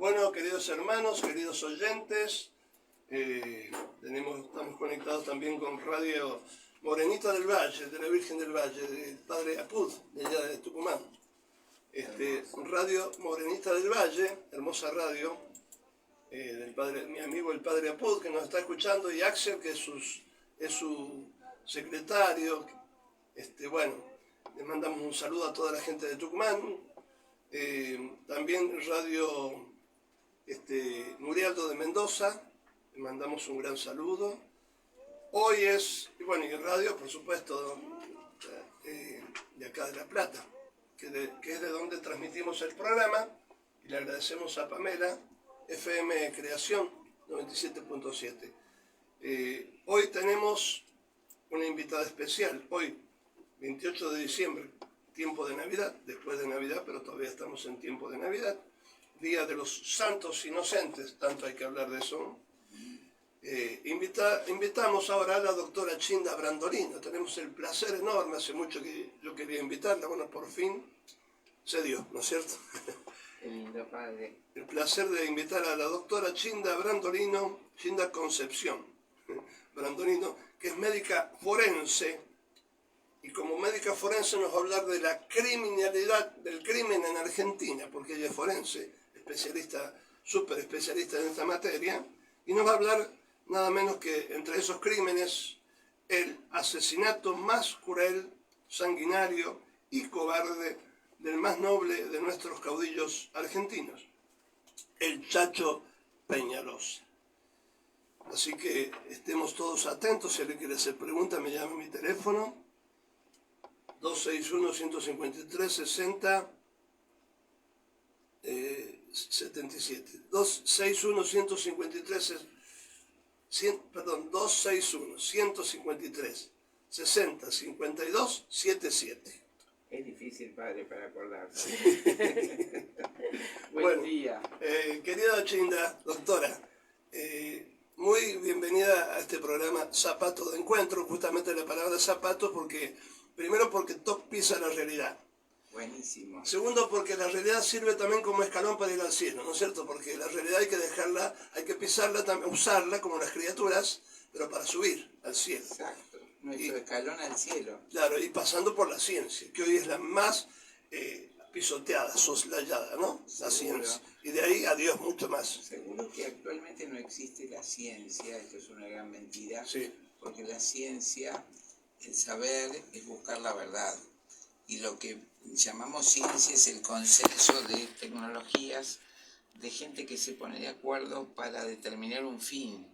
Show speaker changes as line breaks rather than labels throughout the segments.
Bueno, queridos hermanos, queridos oyentes, estamos conectados también con Radio Morenita del Valle, de la Virgen del Valle, del Padre Apud, de allá de Tucumán. Radio Morenita del Valle, hermosa radio, del padre, mi amigo el Padre Apud, que nos está escuchando, y Axel, que es su secretario. Bueno, le mandamos un saludo a toda la gente de Tucumán. También Radio Murialdo de Mendoza, le mandamos un gran saludo. Hoy es, y radio, por supuesto, de acá de La Plata, que es de donde transmitimos el programa, y le agradecemos a Pamela, FM Creación 97.7. Hoy tenemos una invitada especial, hoy 28 de diciembre, tiempo de Navidad, después de Navidad, pero todavía estamos en tiempo de Navidad, Día de los Santos Inocentes, tanto hay que hablar de eso. Invitamos ahora a la doctora Chinda Brandolino. Tenemos el placer enorme, hace mucho que yo quería invitarla, bueno, por fin se dio, ¿no es cierto?
Qué lindo, padre.
El placer de invitar a la doctora Chinda Brandolino, Chinda Concepción Brandolino, que es médica forense, y como médica forense nos va a hablar de la criminalidad, del crimen en Argentina, porque ella es forense, especialista, súper especialista en esta materia, y nos va a hablar nada menos que entre esos crímenes, el asesinato más cruel, sanguinario y cobarde del más noble de nuestros caudillos argentinos, el Chacho Peñalosa. Así que estemos todos atentos. Si alguien quiere hacer preguntas, me llama a mi teléfono 261-153-60-77. 261-153-60-52-77.
Es difícil, padre, para acordarse.
Sí.
Buen día.
Querida Chinda, doctora, muy bienvenida a este programa Zapato de Encuentro, justamente la palabra zapato, primero porque pisa la realidad.
Buenísimo.
Segundo, porque la realidad sirve también como escalón para ir al cielo, ¿no es cierto? Porque la realidad hay que dejarla, hay que pisarla, usarla como las criaturas, pero para subir al cielo.
Exacto, nuestro escalón al cielo.
Claro, y pasando por la ciencia, que hoy es la más pisoteada, soslayada, ¿no? La ciencia. Y de ahí a Dios mucho más.
Seguro que actualmente no existe la ciencia, esto es una gran mentira,
sí.
Porque la ciencia, el saber, es buscar la verdad. Y lo que llamamos ciencia es el consenso de tecnologías, de gente que se pone de acuerdo para determinar un fin,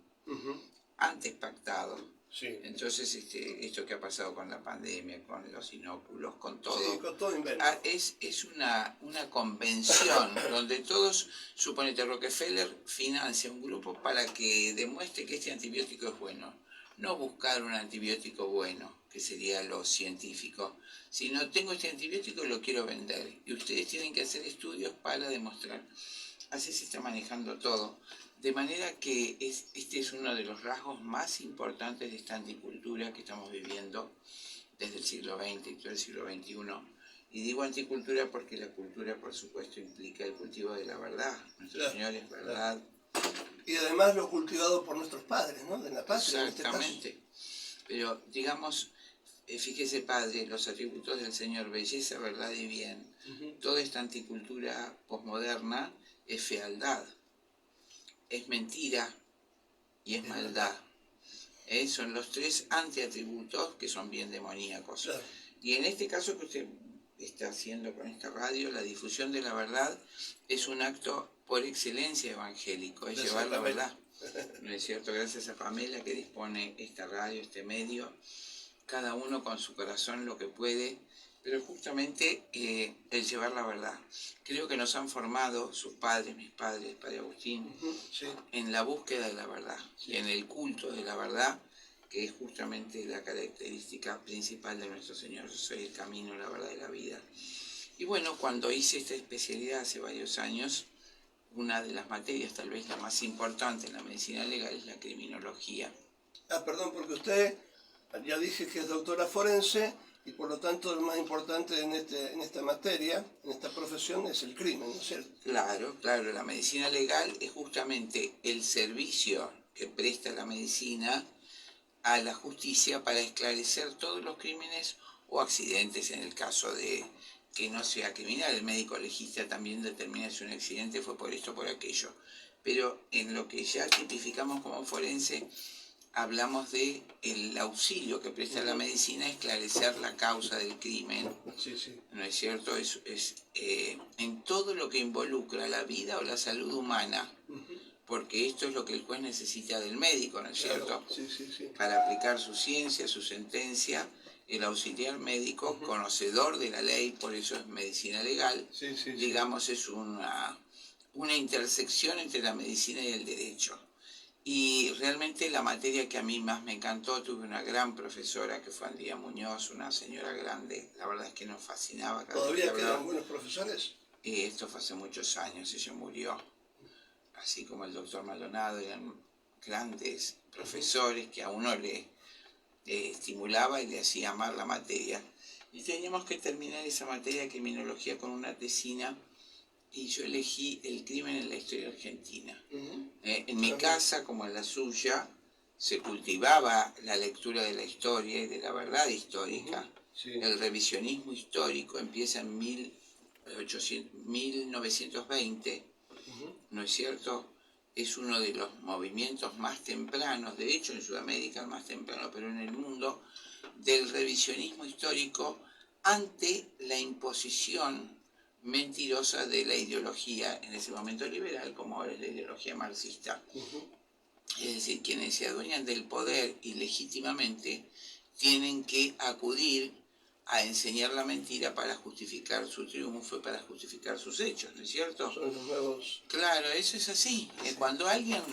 antes pactado.
Sí.
Entonces, esto que ha pasado con la pandemia, con los inóculos, con todo,
sí, con todo invento.
Es una convención donde todos, suponete, Rockefeller financia un grupo para que demuestre que este antibiótico es bueno. No buscar un antibiótico bueno, que sería lo científico, sino tengo este antibiótico y lo quiero vender. Y ustedes tienen que hacer estudios para demostrar. Así se está manejando todo. De manera que este es uno de los rasgos más importantes de esta anticultura que estamos viviendo desde el siglo XX y todo el siglo XXI. Y digo anticultura porque la cultura, por supuesto, implica el cultivo de la verdad. Nuestro Señor es verdad.
Y además lo cultivado por nuestros padres, ¿no? De la patria.
Exactamente. En este caso. Pero, digamos, fíjese, padre, los atributos del Señor, belleza, verdad y bien. Toda esta anticultura posmoderna es fealdad. Es mentira y es maldad. Son los tres antiatributos que son bien demoníacos. Claro. Y en este caso que usted está haciendo con esta radio, la difusión de la verdad es un acto por excelencia evangélico, es llevar la verdad. ¿No es cierto? Gracias a Pamela que dispone esta radio, este medio, cada uno con su corazón lo que puede, pero justamente el llevar la verdad. Creo que nos han formado sus padres, mis padres, Padre Agustín,
sí.
En la búsqueda de la verdad, sí. Y en el culto de la verdad, que es justamente la característica principal de nuestro Señor. Yo soy el camino, la verdad y la vida. Y bueno, cuando hice esta especialidad hace varios años, una de las materias, tal vez la más importante en la medicina legal, es la criminología.
Perdón, porque usted ya dije que es doctora forense, Y por lo tanto lo más importante en esta materia, en esta profesión, es el crimen, ¿no es cierto?
Claro, claro, la medicina legal es justamente el servicio que presta la medicina a la justicia para esclarecer todos los crímenes o accidentes en el caso de que no sea criminal. El médico legista también determina si un accidente fue por esto o por aquello. Pero en lo que ya tipificamos como forense, hablamos de el auxilio que presta la medicina a esclarecer la causa del crimen.
Sí, sí.
¿No es cierto? Es en todo lo que involucra la vida o la salud humana, porque esto es lo que el juez necesita del médico, ¿no es cierto?
Claro. Sí, sí, sí.
Para aplicar su ciencia, su sentencia, el auxiliar médico, conocedor de la ley, por eso es medicina legal,
Sí, sí, sí.
digamos, es una intersección entre la medicina y el derecho. Y realmente la materia que a mí más me encantó, tuve una gran profesora que fue Andrea Muñoz, una señora grande, la verdad es que nos fascinaba.
¿Todavía quedan buenos profesores?
Esto fue hace muchos años, ella murió. Así como el doctor Maldonado, eran grandes profesores que a uno le estimulaba y le hacía amar la materia. Y teníamos que terminar esa materia de criminología con una tesina, y yo elegí el crimen en la historia argentina. En mi casa, como en la suya, se cultivaba la lectura de la historia y de la verdad histórica.
Sí.
El revisionismo histórico empieza en 1920, ¿no es cierto? Es uno de los movimientos más tempranos, de hecho en Sudamérica el más temprano, pero en el mundo, del revisionismo histórico ante la imposición mentirosa de la ideología, en ese momento liberal, como ahora es la ideología marxista. Es decir, quienes se adueñan del poder ilegítimamente tienen que acudir a enseñar la mentira para justificar su triunfo y para justificar sus hechos, ¿no es cierto?
Son los nuevos.
Claro, eso es así. Sí. Cuando alguien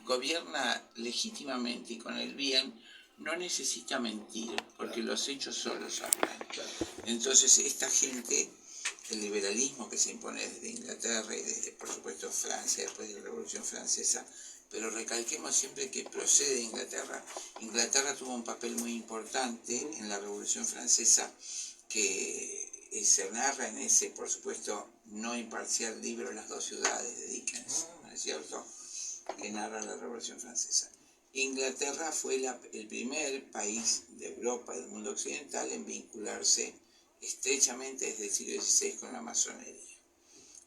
gobierna legítimamente y con el bien, no necesita mentir, porque los hechos solos hablan. Entonces, esta gente, el liberalismo que se impone desde Inglaterra y desde, por supuesto, Francia, después de la Revolución Francesa, pero recalquemos siempre que procede de Inglaterra. Inglaterra tuvo un papel muy importante en la Revolución Francesa, que se narra en ese, por supuesto, no imparcial libro Las dos ciudades de Dickens, ¿no es cierto?, que narra la Revolución Francesa. Inglaterra fue el primer país de Europa y del mundo occidental en vincularse estrechamente desde el siglo XVI con la masonería.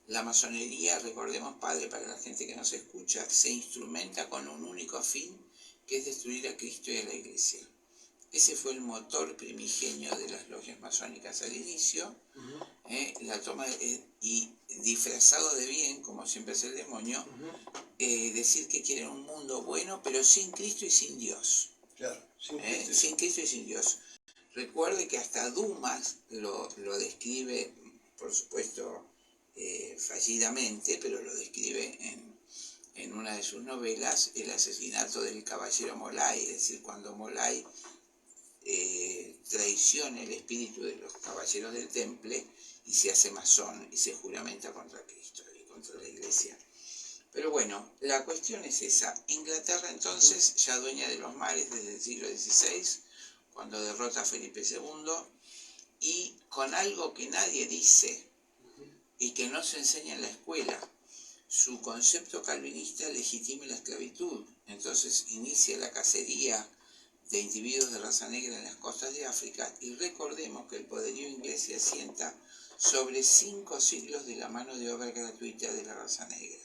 La masonería, recordemos, padre, para la gente que nos escucha, se instrumenta con un único fin, que es destruir a Cristo y a la Iglesia. Ese fue el motor primigenio de las logias masónicas al inicio, la toma y disfrazado de bien, como siempre es el demonio, decir que quieren un mundo bueno, pero sin Cristo y sin Dios.
Claro,
sin Cristo y sin Dios. Recuerde que hasta Dumas lo describe, por supuesto, fallidamente, pero lo describe en una de sus novelas, el asesinato del caballero Molay, es decir, cuando Molay traiciona el espíritu de los caballeros del Temple y se hace masón y se juramenta contra Cristo y contra la Iglesia. Pero bueno, la cuestión es esa. Inglaterra entonces, ya dueña de los mares desde el siglo XVI, cuando derrota a Felipe II, y con algo que nadie dice y que no se enseña en la escuela, su concepto calvinista legitima la esclavitud. Entonces inicia la cacería de individuos de raza negra en las costas de África, y recordemos que el poderío inglés se asienta sobre 5 siglos de la mano de obra gratuita de la raza negra.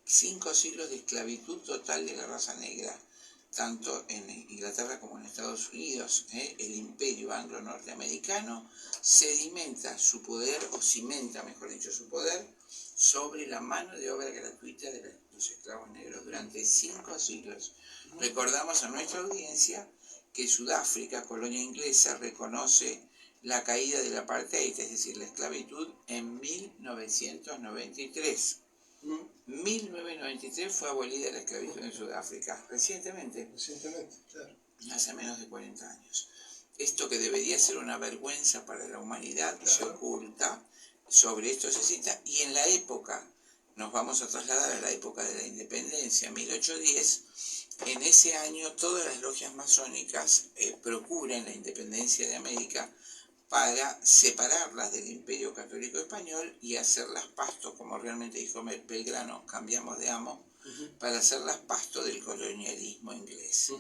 5 siglos de esclavitud total de la raza negra, tanto en Inglaterra como en Estados Unidos. El imperio anglo-norteamericano sedimenta su poder, o cimenta, mejor dicho, su poder, sobre la mano de obra gratuita de los esclavos negros durante 5 siglos. Recordamos a nuestra audiencia que Sudáfrica, colonia inglesa, reconoce la caída del apartheid, es decir, la esclavitud, en 1993. 1993 fue abolida la esclavitud en Sudáfrica, recientemente,
claro.
Hace menos de 40 años. Esto que debería ser una vergüenza para la humanidad, claro, se oculta, sobre esto se cita, y en la época, nos vamos a trasladar a la época de la independencia, 1810, en ese año todas las logias masónicas procuran la independencia de América para separarlas del Imperio Católico Español y hacerlas pasto, como realmente dijo Belgrano, cambiamos de amo, para hacerlas pasto del colonialismo inglés.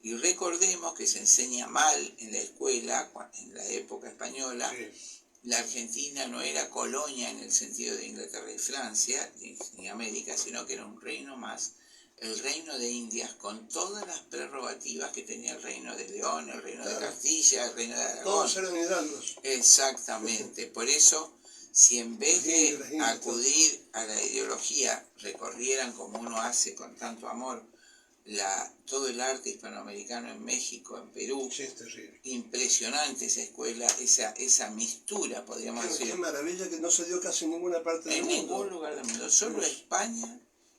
Y recordemos que se enseña mal en la escuela, en la época española, la Argentina no era colonia en el sentido de Inglaterra y Francia, ni América, sino que era un reino más, el reino de Indias, con todas las prerrogativas que tenía el reino de León, el reino de Castilla, el reino de Aragón.
Todos eran hidalgos.
Exactamente, por eso, si en vez de acudir a la ideología, recorrieran como uno hace con tanto amor, todo el arte hispanoamericano en México, en Perú,
Sí, es terrible.
Impresionante esa escuela, esa mistura, podríamos decir.
Qué maravilla que no se dio casi en ninguna parte del mundo.
En ningún lugar del mundo, solo España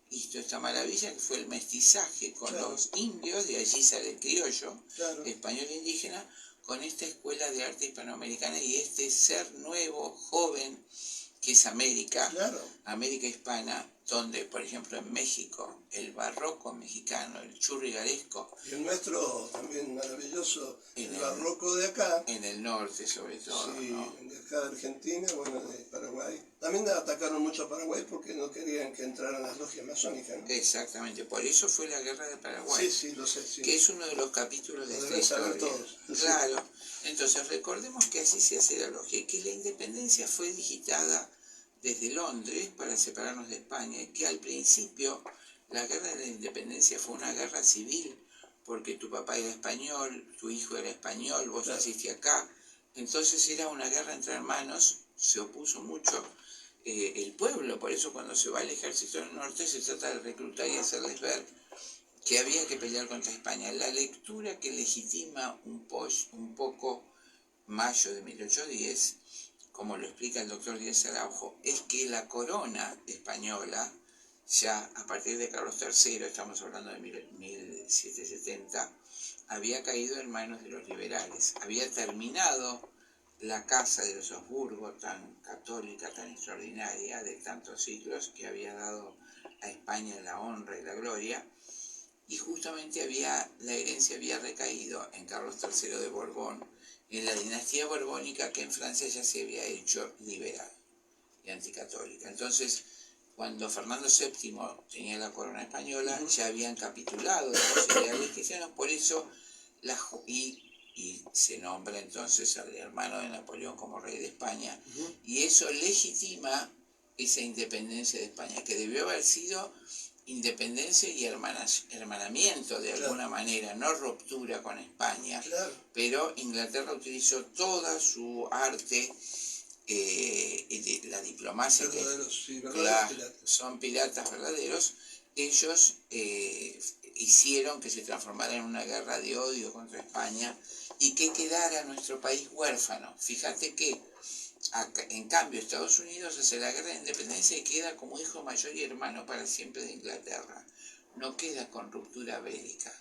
hizo esta maravilla que fue el mestizaje con los indios, de allí sale el criollo, español indígena, con esta escuela de arte hispanoamericana y este ser nuevo, joven, que es América, América hispana, donde, por ejemplo, en México, el barroco mexicano, el churrigueresco.
Y el nuestro también maravilloso, el barroco de acá.
En el norte, sobre todo.
Sí,
¿no?
de acá de Argentina, bueno, de Paraguay. También atacaron mucho a Paraguay porque no querían que entraran las logias masónicas, ¿no?
Exactamente, por eso fue la Guerra de Paraguay.
Sí, lo sé, sí.
Que es uno de los capítulos de esta historia.
Todos.
Claro, entonces recordemos que así se hace la logia, y que la independencia fue digitada desde Londres para separarnos de España, y que al principio la guerra de la independencia fue una guerra civil, porque tu papá era español, tu hijo era español, vos naciste acá, entonces era una guerra entre hermanos, se opuso mucho el pueblo, por eso cuando se va al ejército del norte se trata de reclutar y hacerles ver que había que pelear contra España. La lectura que legitima un poco Mayo de 1810, como lo explica el doctor Díaz Araujo, es que la corona española, ya a partir de Carlos III, estamos hablando de 1770, había caído en manos de los liberales. Había terminado la casa de los Habsburgo, tan católica, tan extraordinaria, de tantos siglos, que había dado a España la honra y la gloria, y justamente la herencia había recaído en Carlos III de Borbón, en la dinastía borbónica, que en Francia ya se había hecho liberal y anticatólica. Entonces, cuando Fernando VII tenía la corona española, ya habían capitulado de los ideales cristianos, por eso y se nombra entonces al hermano de Napoleón como rey de España, y eso legitima esa independencia de España, que debió haber sido independencia y hermanamiento de alguna manera, no ruptura con España, pero Inglaterra utilizó toda su arte, la diplomacia, son piratas verdaderos, ellos hicieron que se transformara en una guerra de odio contra España y que quedara nuestro país huérfano. Fíjate que en cambio Estados Unidos hace la guerra de independencia y queda como hijo mayor y hermano para siempre de Inglaterra, no queda con ruptura bélica.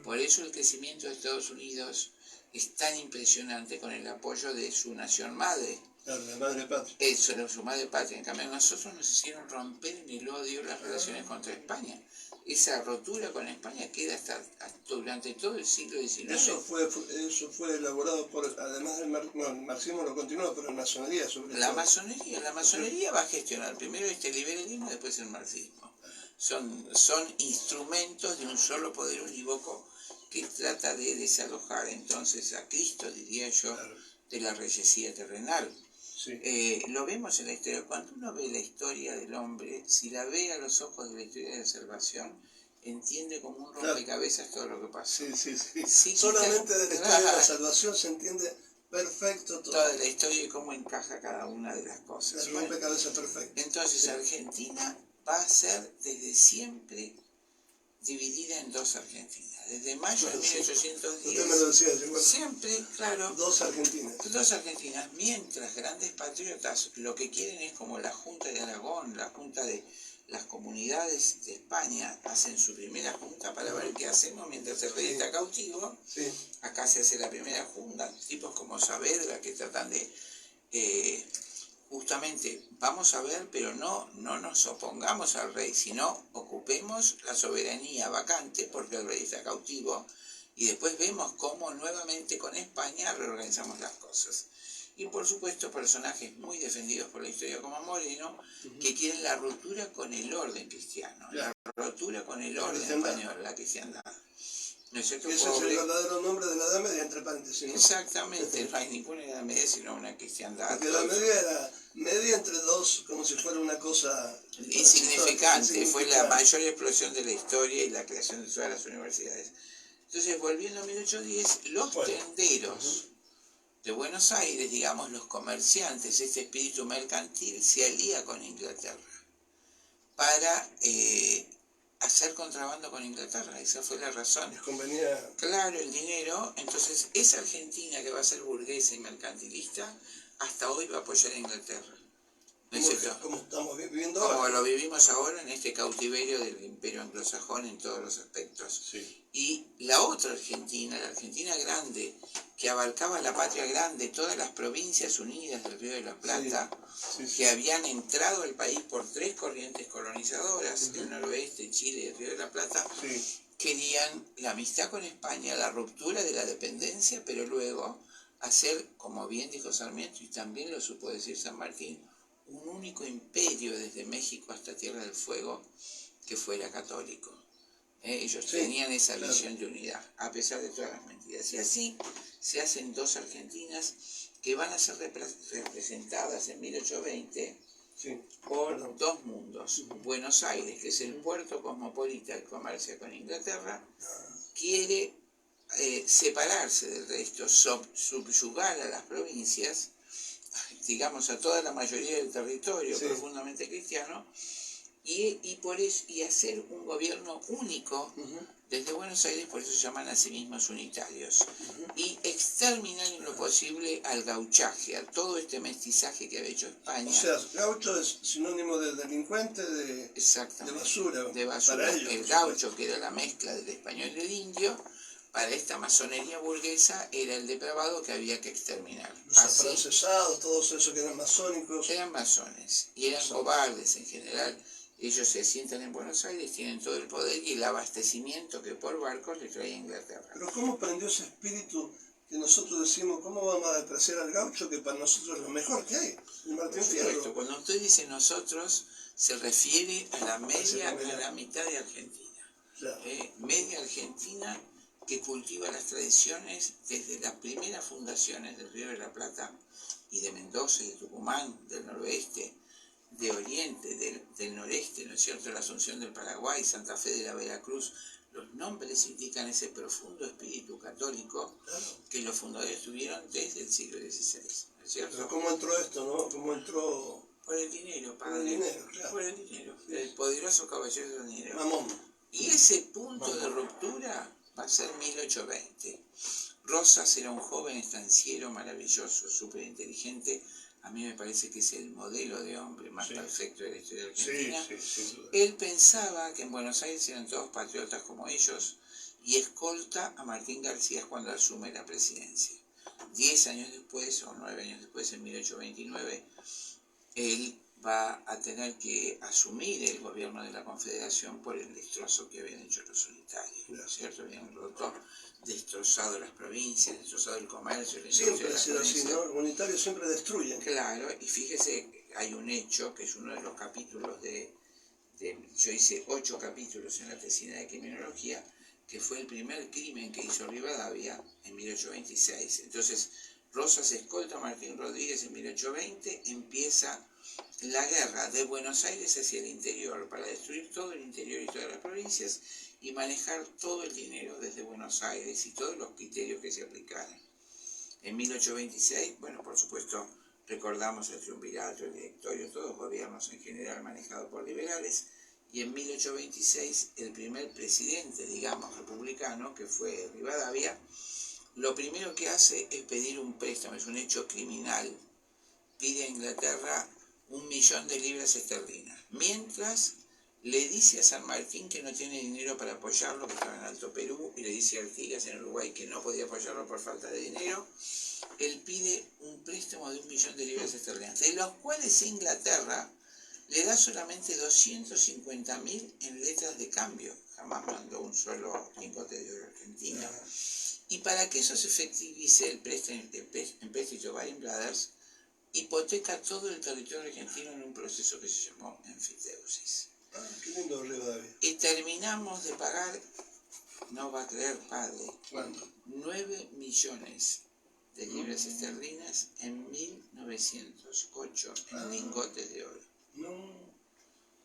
Por eso el crecimiento de Estados Unidos es tan impresionante, con el apoyo de su nación madre.
Claro, la madre patria.
Eso era su madre patria. En cambio, nosotros nos hicieron romper en el odio las relaciones contra España. Esa rotura con España queda hasta durante todo el siglo XIX.
Eso fue elaborado por, además del el marxismo lo continuó, pero la masonería sobre todo.
La masonería va a gestionar primero este liberalismo y después el marxismo. Son instrumentos de un solo poder unívoco que trata de desalojar entonces a Cristo, diría yo, de la reyesía terrenal. Lo vemos en la historia. Cuando uno ve la historia del hombre, si la ve a los ojos de la historia de la salvación, entiende como un rompecabezas todo lo que pasa.
Solamente de la historia de la salvación se entiende perfecto todo.
Toda la historia y cómo encaja cada una de las cosas.
El rompecabezas perfecto.
Entonces Argentina va a ser desde siempre dividida en dos Argentinas. Desde mayo de 1810.
Usted me lo decía,
siempre, claro.
Dos Argentinas.
Dos Argentinas, mientras grandes patriotas lo que quieren es como la Junta de Aragón, la Junta de las comunidades de España, hacen su primera junta para ver qué hacemos mientras el rey está cautivo. Acá se hace la primera junta, tipos como Saavedra que tratan de justamente vamos a ver, pero no nos opongamos al rey, sino ocupemos la soberanía vacante porque el rey está cautivo, y después vemos cómo nuevamente con España reorganizamos las cosas. Y por supuesto personajes muy defendidos por la historia como Moreno, que quieren la ruptura con el orden cristiano, la ruptura con el orden español, la cristiandad. ¿No es cierto?
Ese es el verdadero nombre de la Edad Media, entre paréntesis, ¿no?
Exactamente, no hay ninguna Edad Media sino una cristiandad.
Porque la media era media entre dos, como si fuera una cosa
insignificante. Fue la mayor explosión de la historia y la creación de todas las universidades. Entonces, volviendo a 1810, los tenderos de Buenos Aires, digamos los comerciantes, este espíritu mercantil se alía con Inglaterra para hacer contrabando con Inglaterra. Esa fue la razón.
Les convenía.
Claro, el dinero. Entonces, esa Argentina que va a ser burguesa y mercantilista, hasta hoy va a apoyar a Inglaterra. ¿No es cierto?
Como estamos viviendo
como
ahora.
Lo vivimos ahora en este cautiverio del imperio anglosajón en todos los aspectos.
Sí.
Y la otra Argentina, la Argentina grande, que abarcaba la patria grande, todas las provincias unidas del Río de la Plata, que habían entrado al país por 3 corrientes colonizadoras, el noroeste, Chile y el Río de la Plata, querían la amistad con España, la ruptura de la dependencia, pero luego hacer, como bien dijo Sarmiento, y también lo supo decir San Martín, un único imperio desde México hasta Tierra del Fuego que fuera católico. Ellos tenían esa visión de unidad, a pesar de todas las mentiras. Y así se hacen 2 Argentinas que van a ser representadas en 1820 por 2 mundos. Buenos Aires, que es el puerto cosmopolita que comercia con Inglaterra, quiere separarse del resto, subyugar a las provincias, digamos a toda la mayoría del territorio profundamente cristiano, y hacer un gobierno único desde Buenos Aires, por eso se llaman a sí mismos unitarios, y exterminar en lo posible al gauchaje, a todo este mestizaje que había hecho España.
O sea, gaucho es sinónimo de delincuente, de basura.
De basura.
Para ellos,
el gaucho, que era la mezcla del español y del indio, para esta masonería burguesa era el depravado que había que exterminar.
Los afrancesados, todos esos que eran masónicos.
Eran masones y eran cobardes en general. Ellos se asientan en Buenos Aires, tienen todo el poder y el abastecimiento que por barcos le trae a Inglaterra.
Pero ¿cómo prendió ese espíritu que nosotros decimos, cómo vamos a despreciar al gaucho, que para nosotros es lo mejor que hay? El Martín Fierro.
Cuando usted dice nosotros, se refiere a la media, a la mitad de Argentina.
Claro.
Media Argentina que cultiva las tradiciones desde las primeras fundaciones del Río de la Plata y de Mendoza y de Tucumán, del noroeste, de Oriente, del noreste, ¿no es cierto?, la Asunción del Paraguay, Santa Fe de la Veracruz. Los nombres indican ese profundo espíritu católico que los fundadores tuvieron desde el siglo XVI, ¿no es cierto?
Pero ¿cómo entró esto, no? ¿Cómo entró?
Por el dinero, padre.
Por el dinero, claro.
Por el dinero, el poderoso caballero del dinero.
Mamón.
Y ese punto de ruptura va a ser 1820. Rosas era un joven estanciero maravilloso, súper inteligente. A mí me parece que es el modelo de hombre más perfecto de la historia de Argentina. Él pensaba que en Buenos Aires eran todos patriotas como ellos y escolta a Martín García cuando asume la presidencia. 10 años después, o 9 años después, en 1829, él va a tener que asumir el gobierno de la Confederación por el destrozo que habían hecho los unitarios, ¿no es cierto? Habían destrozado las provincias, destrozado el comercio, la industria.
Siempre ha sido así, ¿no? Los unitarios siempre destruyen.
Claro, y fíjese, hay un hecho que es uno de los capítulos yo hice 8 capítulos en la tesina de criminología, que fue el primer crimen que hizo Rivadavia en 1826. Entonces, Rosas escolta a Martín Rodríguez en 1820, empieza la guerra de Buenos Aires hacia el interior para destruir todo el interior y todas las provincias y manejar todo el dinero desde Buenos Aires y todos los criterios que se aplicaran. En 1826, bueno, por supuesto, recordamos el triunvirato, el directorio, todos gobiernos en general manejados por liberales, y en 1826 el primer presidente, digamos, republicano, que fue Rivadavia, lo primero que hace es pedir un préstamo, es un hecho criminal, pide a Inglaterra 1.000.000 de libras esterlinas, mientras le dice a San Martín que no tiene dinero para apoyarlo, que estaba en Alto Perú, y le dice a Artigas en Uruguay que no podía apoyarlo por falta de dinero. Él pide un préstamo de 1.000.000 de libras esterlinas, de los cuales Inglaterra le da solamente 250.000 en letras de cambio, jamás mandó un solo lingote de oro a Argentina. Y para que eso se efectivice, el empréstito Baring Brothers hipoteca todo el territorio argentino en un proceso que se llamó enfiteusis.
Ah, qué lindo Rivadavia.
Y terminamos de pagar, no va a creer, padre,
¿Cuándo?
9 millones de libras esterlinas en 1908 en lingotes de oro.
No.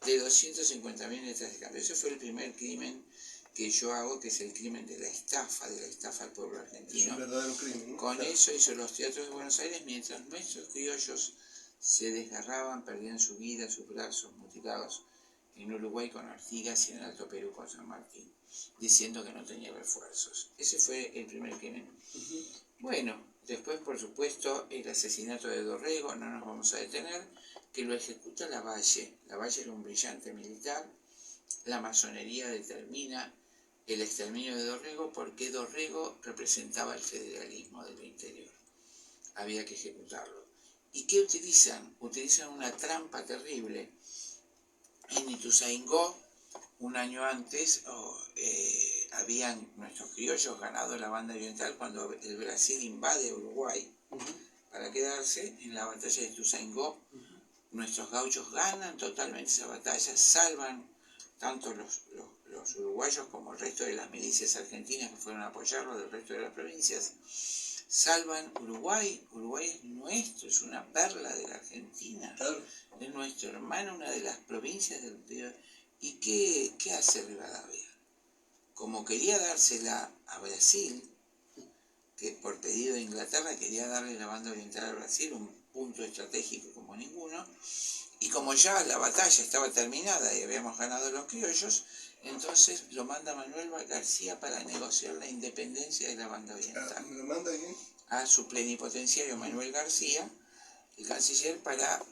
De 250.000 letras de cambio. Ese fue el primer crimen que yo hago, que es el crimen de la estafa al pueblo
Es
argentino.
un verdadero crimen, ¿no?
Con
Claro.
eso hizo los teatros de Buenos Aires, mientras nuestros criollos se desgarraban, perdían su vida, sus brazos mutilados en Uruguay con Artigas y en el Alto Perú con San Martín, diciendo que no tenía refuerzos. Ese fue el primer crimen. Bueno, después, por supuesto, el asesinato de Dorrego, no nos vamos a detener, que lo ejecuta Lavalle. Lavalle era un brillante militar. La masonería determina el exterminio de Dorrego porque Dorrego representaba el federalismo del interior. Había que ejecutarlo. ¿Y qué utilizan? Utilizan una trampa terrible. En Ituzaingó, un año antes, habían nuestros criollos ganado la banda oriental cuando el Brasil invade Uruguay para quedarse en la batalla de Ituzaingó. Nuestros gauchos ganan totalmente esa batalla, salvan tanto los uruguayos como el resto de las milicias argentinas que fueron a apoyarlo del resto de las provincias. Salvan Uruguay. Uruguay es nuestro, es una perla de la Argentina.
Claro.
Es nuestro hermano, una de las provincias del interior. ¿Y qué hace Rivadavia? Como quería dársela a Brasil, que por pedido de Inglaterra quería darle la banda oriental a Brasil, un punto estratégico como ninguno, y como ya la batalla estaba terminada y habíamos ganado los criollos, entonces lo manda Manuel García para negociar la independencia de la banda oriental.
¿Me lo manda bien?
A su plenipotenciario Manuel García, el canciller, para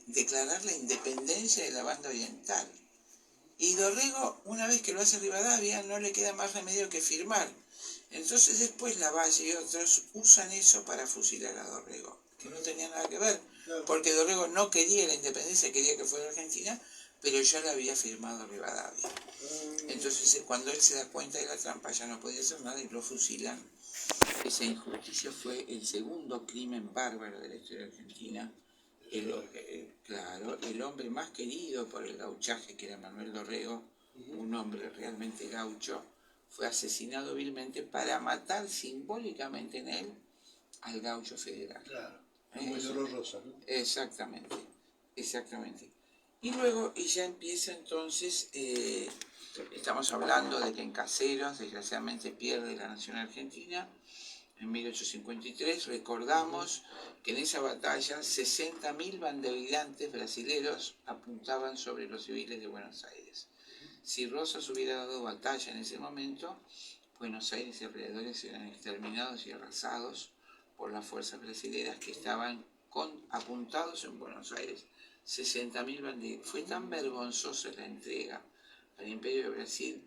declarar la independencia de la banda oriental. Y Dorrego, una vez que lo hace Rivadavia, no le queda más remedio que firmar. Entonces después Lavalle y otros usan eso para fusilar a Dorrego, que no tenía nada que ver, porque Dorrego no quería la independencia, quería que fuera Argentina, pero ya la había firmado Rivadavia. Entonces cuando él se da cuenta de la trampa ya no podía hacer nada y lo fusilan. Esa injusticia fue el segundo crimen bárbaro de la historia argentina. El hombre más querido por el gauchaje, que era Manuel Dorrego, un hombre realmente gaucho, fue asesinado vilmente para matar simbólicamente en él al gaucho federal.
Claro, como lloró Rosa, ¿no?
Exactamente. Y luego, y ya empieza entonces, estamos hablando de que en Caseros, desgraciadamente, pierde la nación argentina. En 1853 recordamos que en esa batalla 60.000 banderilantes brasileros apuntaban sobre los civiles de Buenos Aires. Si Rosas hubiera dado batalla en ese momento, Buenos Aires y alrededores eran exterminados y arrasados por las fuerzas brasileras que estaban apuntados en Buenos Aires. 60.000 banderas. Fue tan vergonzosa la entrega al Imperio de Brasil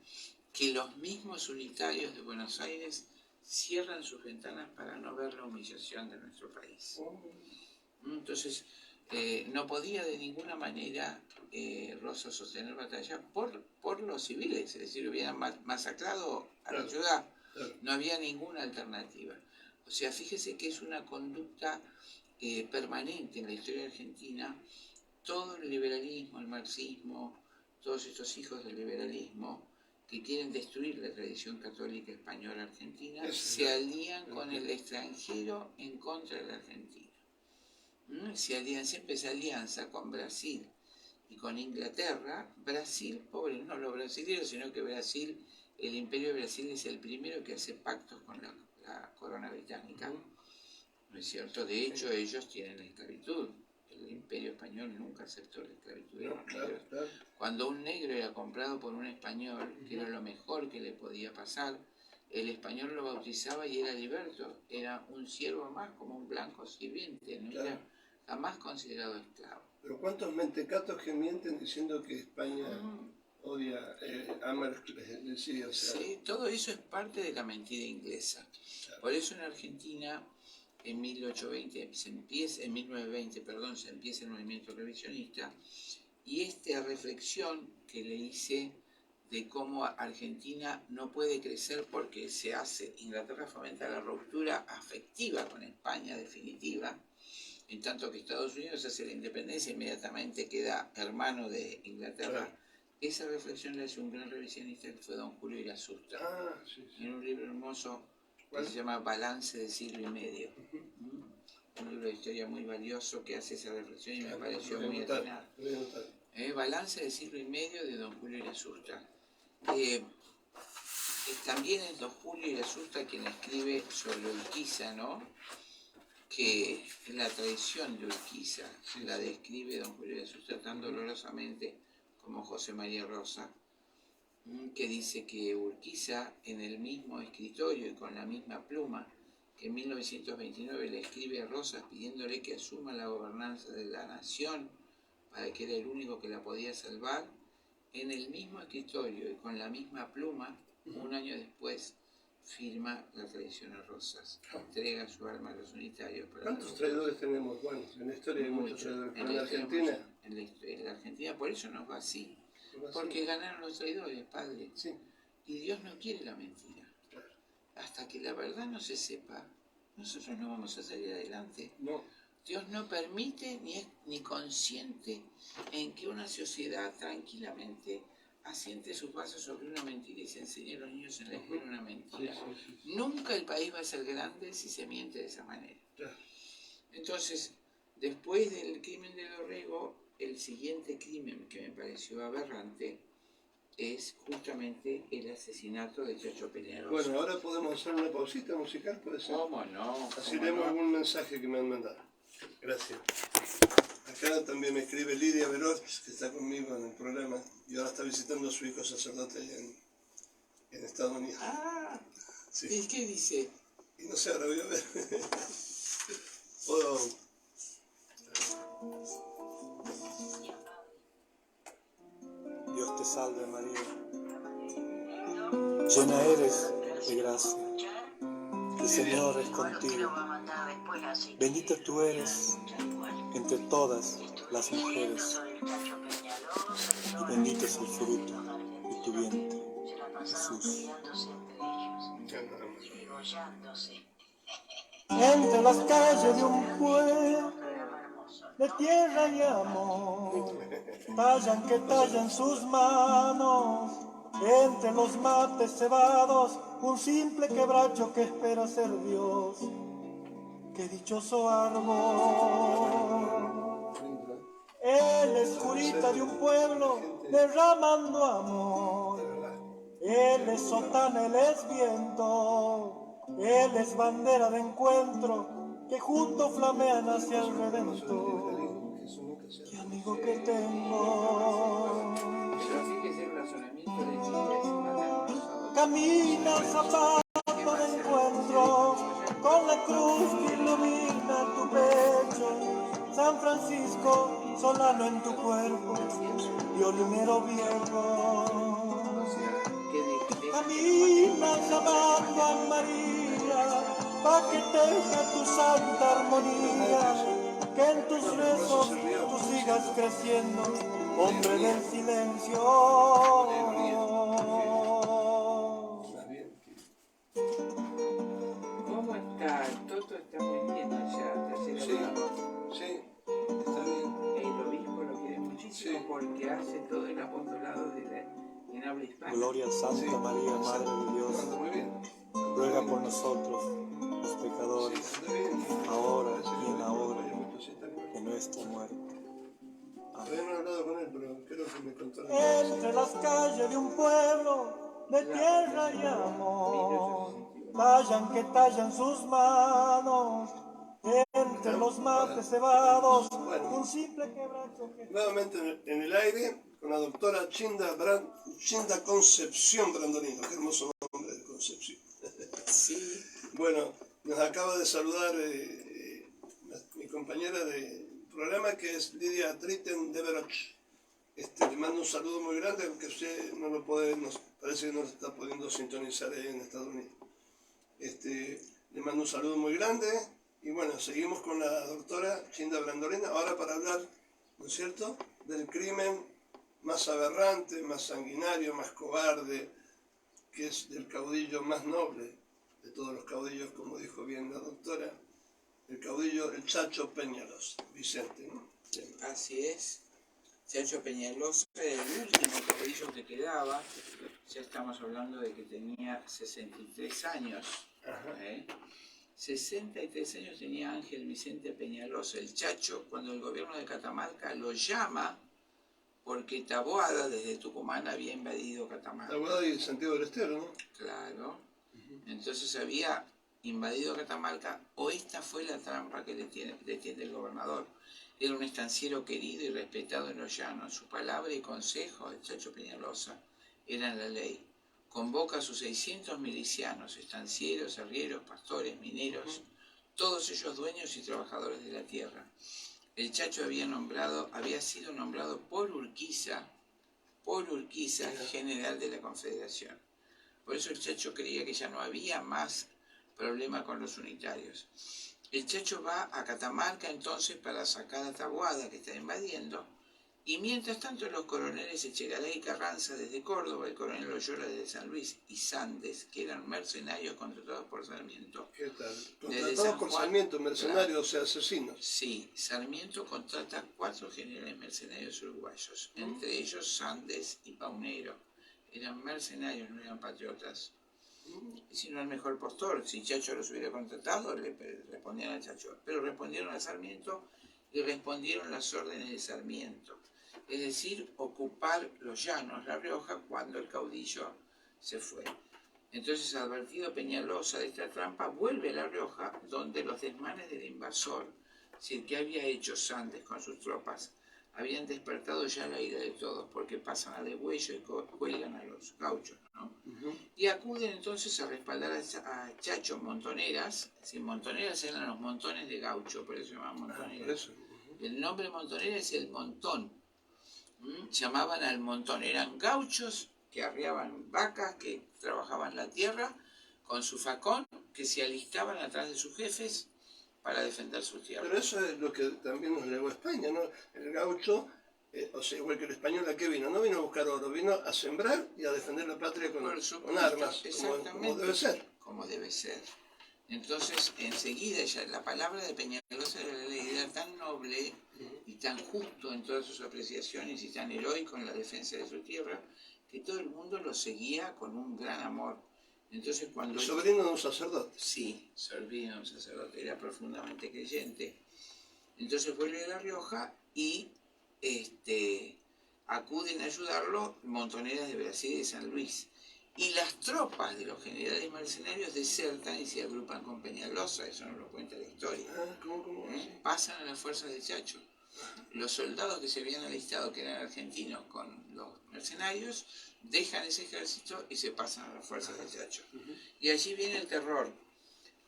que los mismos unitarios de Buenos Aires cierran sus ventanas para no ver la humillación de nuestro país. Entonces, no podía de ninguna manera Rosas sostener batalla por los civiles, es decir, hubieran masacrado a la ciudad, no había ninguna alternativa. O sea, fíjese que es una conducta permanente en la historia argentina. Todo el liberalismo, el marxismo, todos estos hijos del liberalismo que quieren destruir la tradición católica española argentina, se alían con el extranjero en contra de la Argentina. Siempre se alianza con Brasil y con Inglaterra. Brasil, pobre, no los brasileños, sino que Brasil, el Imperio de Brasil es el primero que hace pactos con la corona británica. ¿No es cierto? De hecho, ellos tienen la esclavitud. El Imperio español nunca aceptó la esclavitud de los negros. Cuando un negro era comprado por un español, que era lo mejor que le podía pasar, el español lo bautizaba y era liberto. Era un siervo más, como un blanco sirviente, no era jamás considerado esclavo.
Pero ¿cuántos mentecatos que mienten diciendo que España odia
Sí, todo eso es parte de la mentira inglesa. Por eso en Argentina, en 1920 se empieza el movimiento revisionista, y esta reflexión que le hice de cómo Argentina no puede crecer porque Inglaterra fomenta la ruptura afectiva con España definitiva, en tanto que Estados Unidos hace la independencia, inmediatamente queda hermano de Inglaterra.
Claro.
Esa reflexión la hizo un gran revisionista que fue don Julio Irasusta, en un libro hermoso que se llama Balance de siglo y medio. Un libro de historia muy valioso que hace esa reflexión y me pareció muy atinado. Balance de siglo y medio de don Julio Irasusta. También es don Julio Irasusta quien escribe sobre Urquiza, ¿no? Que la tradición de Urquiza la describe don Julio Irasusta tan dolorosamente como José María Rosa, que dice que Urquiza, en el mismo escritorio y con la misma pluma que en 1929 le escribe a Rosas pidiéndole que asuma la gobernanza de la nación para que era el único que la podía salvar, en el mismo escritorio y con la misma pluma, un año después, firma la traición a Rosas, entrega su arma a los unitarios.
¿Cuántos traidores tenemos? Bueno, en la historia hay muchos traidores, pero en la Argentina...
En la Argentina por eso nos va así, porque ganaron los traidores, padre.
Sí.
Y Dios no quiere la mentira.
Claro.
Hasta que la verdad no se sepa, nosotros no vamos a salir adelante.
No.
Dios no permite ni es ni consciente en que una sociedad tranquilamente asiente sus pasos sobre una mentira y se enseñe a los niños en la escuela una mentira. Sí. Nunca el país va a ser grande si se miente de esa manera. Claro. Entonces, después del crimen de Dorrego, el siguiente crimen que me pareció aberrante es justamente el asesinato de Chacho Peñalosa.
Bueno, ahora podemos hacer una pausita musical, ¿puede ser?
¿Cómo no?
Así leemos algún mensaje que me han mandado. Gracias. Acá también me escribe Lidia Veloz, que está conmigo en el programa, y ahora está visitando a su hijo sacerdote allá en Estados Unidos.
Ah,
sí.
¿Y qué dice?
Y no sé, ahora voy a ver. Puedo...
Dios te salve María, llena eres de gracia, el Señor es contigo, bendita tú eres entre todas las mujeres, y bendito es el fruto de tu vientre, Jesús. Entre las calles de un pueblo de tierra y amor, tallan que tallan sus manos, entre los mates cebados, un simple quebracho que espera ser Dios. ¡Qué dichoso árbol! Él es curita de un pueblo derramando amor. Él es sotana, él es viento, él es bandera de encuentro que juntos flamean hacia el Redentor. ¡Qué amigo que tengo! Camina el zapato de encuentro con la cruz que ilumina tu pecho. San Francisco, solano en tu cuerpo, violinero viejo. Camina llamando a María, pa' que teja tu santa armonía, que en tus rezos tú sigas creciendo, hombre del silencio.
¿Cómo está? Toto está muy bien allá.
Sí, está bien.
El obispo lo quiere muchísimo porque hace todo el apostolado en habla hispana.
Gloria a Santa María, Madre de Dios, ruega por nosotros, los pecadores, ahora y en la hora de nuestra muerte.
Todavía no he hablado con él, pero creo que me contó.
Entre las calles de un pueblo de tierra y amor, tallan que tallan sus manos, entre los mates cebados, un simple quebracho que...
Nuevamente en el aire con la doctora Chinda Concepción Brandolino. Qué hermoso nombre de Concepción.
Sí.
Bueno, nos acaba de saludar mi compañera de programa, que es Lidia Tritten de Veroch. Le mando un saludo muy grande, aunque usted no lo puede, nos parece que no lo está pudiendo sintonizar ahí en Estados Unidos. Le mando un saludo muy grande y bueno, seguimos con la doctora Chinda Brandolina ahora para hablar, ¿no es cierto?, del crimen más aberrante, más sanguinario, más cobarde, que es del caudillo más noble de todos los caudillos, como dijo bien la doctora, el caudillo, el Chacho Peñalosa, Vicente, ¿no?
Así es. Chacho Peñalosa era el último caudillo que quedaba. Ya estamos hablando de que tenía 63 años. ¿Eh? 63 años tenía Ángel Vicente Peñalosa, el Chacho, cuando el gobierno de Catamarca lo llama porque Taboada desde Tucumán había invadido Catamarca.
Taboada y Santiago del Estero, ¿no?
Claro. Entonces había invadido Catamarca, o esta fue la trampa que le tiende el gobernador. Era un estanciero querido y respetado en los llanos. Su palabra y consejo, el Chacho Peñalosa, eran la ley. Convoca a sus 600 milicianos, estancieros, arrieros, pastores, mineros, todos ellos dueños y trabajadores de la tierra. El Chacho había sido nombrado por Urquiza, general de la Confederación. Por eso el Chacho creía que ya no había más problema con los unitarios. El Chacho va a Catamarca entonces para sacar a Taboada, que está invadiendo, y mientras tanto los coroneles Echegaray y Carranza desde Córdoba, el coronel Loyola desde San Luis y Sandes, que eran mercenarios contratados por Sarmiento.
¿Qué tal? Contratados por Sarmiento, mercenarios, claro. O sea, asesinos.
Sí, Sarmiento contrata 4 generales mercenarios uruguayos, entre ellos Sandes y Paunero. Eran mercenarios, no eran patriotas. Y si no, el mejor postor, si Chacho los hubiera contratado, le respondían a Chacho. Pero respondieron a Sarmiento y respondieron las órdenes de Sarmiento. Es decir, ocupar los llanos, La Rioja, cuando el caudillo se fue. Entonces, advertido Peñalosa de esta trampa, vuelve a La Rioja, donde los desmanes del invasor, es decir, que había hecho Sandes con sus tropas, habían despertado ya la ira de todos, porque pasan a degüello y cuelgan a los gauchos, ¿no? Y acuden entonces a respaldar a Chacho Montoneras. Es decir, Montoneras eran los montones de gaucho, por eso se llaman montoneras. El nombre montonera es el montón. Llamaban al montón, eran gauchos que arriaban vacas, que trabajaban la tierra con su facón, que se alistaban atrás de sus jefes para defender sus tierras.
Pero eso es lo que también nos legó España, ¿no? El gaucho, o sea, igual que el español, ¿a qué vino? No vino a buscar oro, vino a sembrar y a defender la patria con armas, como debe ser.
Como debe ser. Entonces, enseguida, ya la palabra de Peñalosa de la ley era tan noble y tan justo en todas sus apreciaciones y tan heroico en la defensa de su tierra, que todo el mundo lo seguía con un gran amor. Entonces, cuando...
¿Sobrino de un sacerdote?
Sí, sobrino de un sacerdote, era profundamente creyente. Entonces vuelve a La Rioja y acuden a ayudarlo montoneras de Brasil y de San Luis. Y las tropas de los generales mercenarios desertan y se agrupan con Peñalosa, eso nos lo cuenta la historia.
¿Cómo?
Pasan a las fuerzas de Chacho. Los soldados que se habían alistado, que eran argentinos con los mercenarios, dejan ese ejército y se pasan a las fuerzas de Chacho. Y allí viene el terror.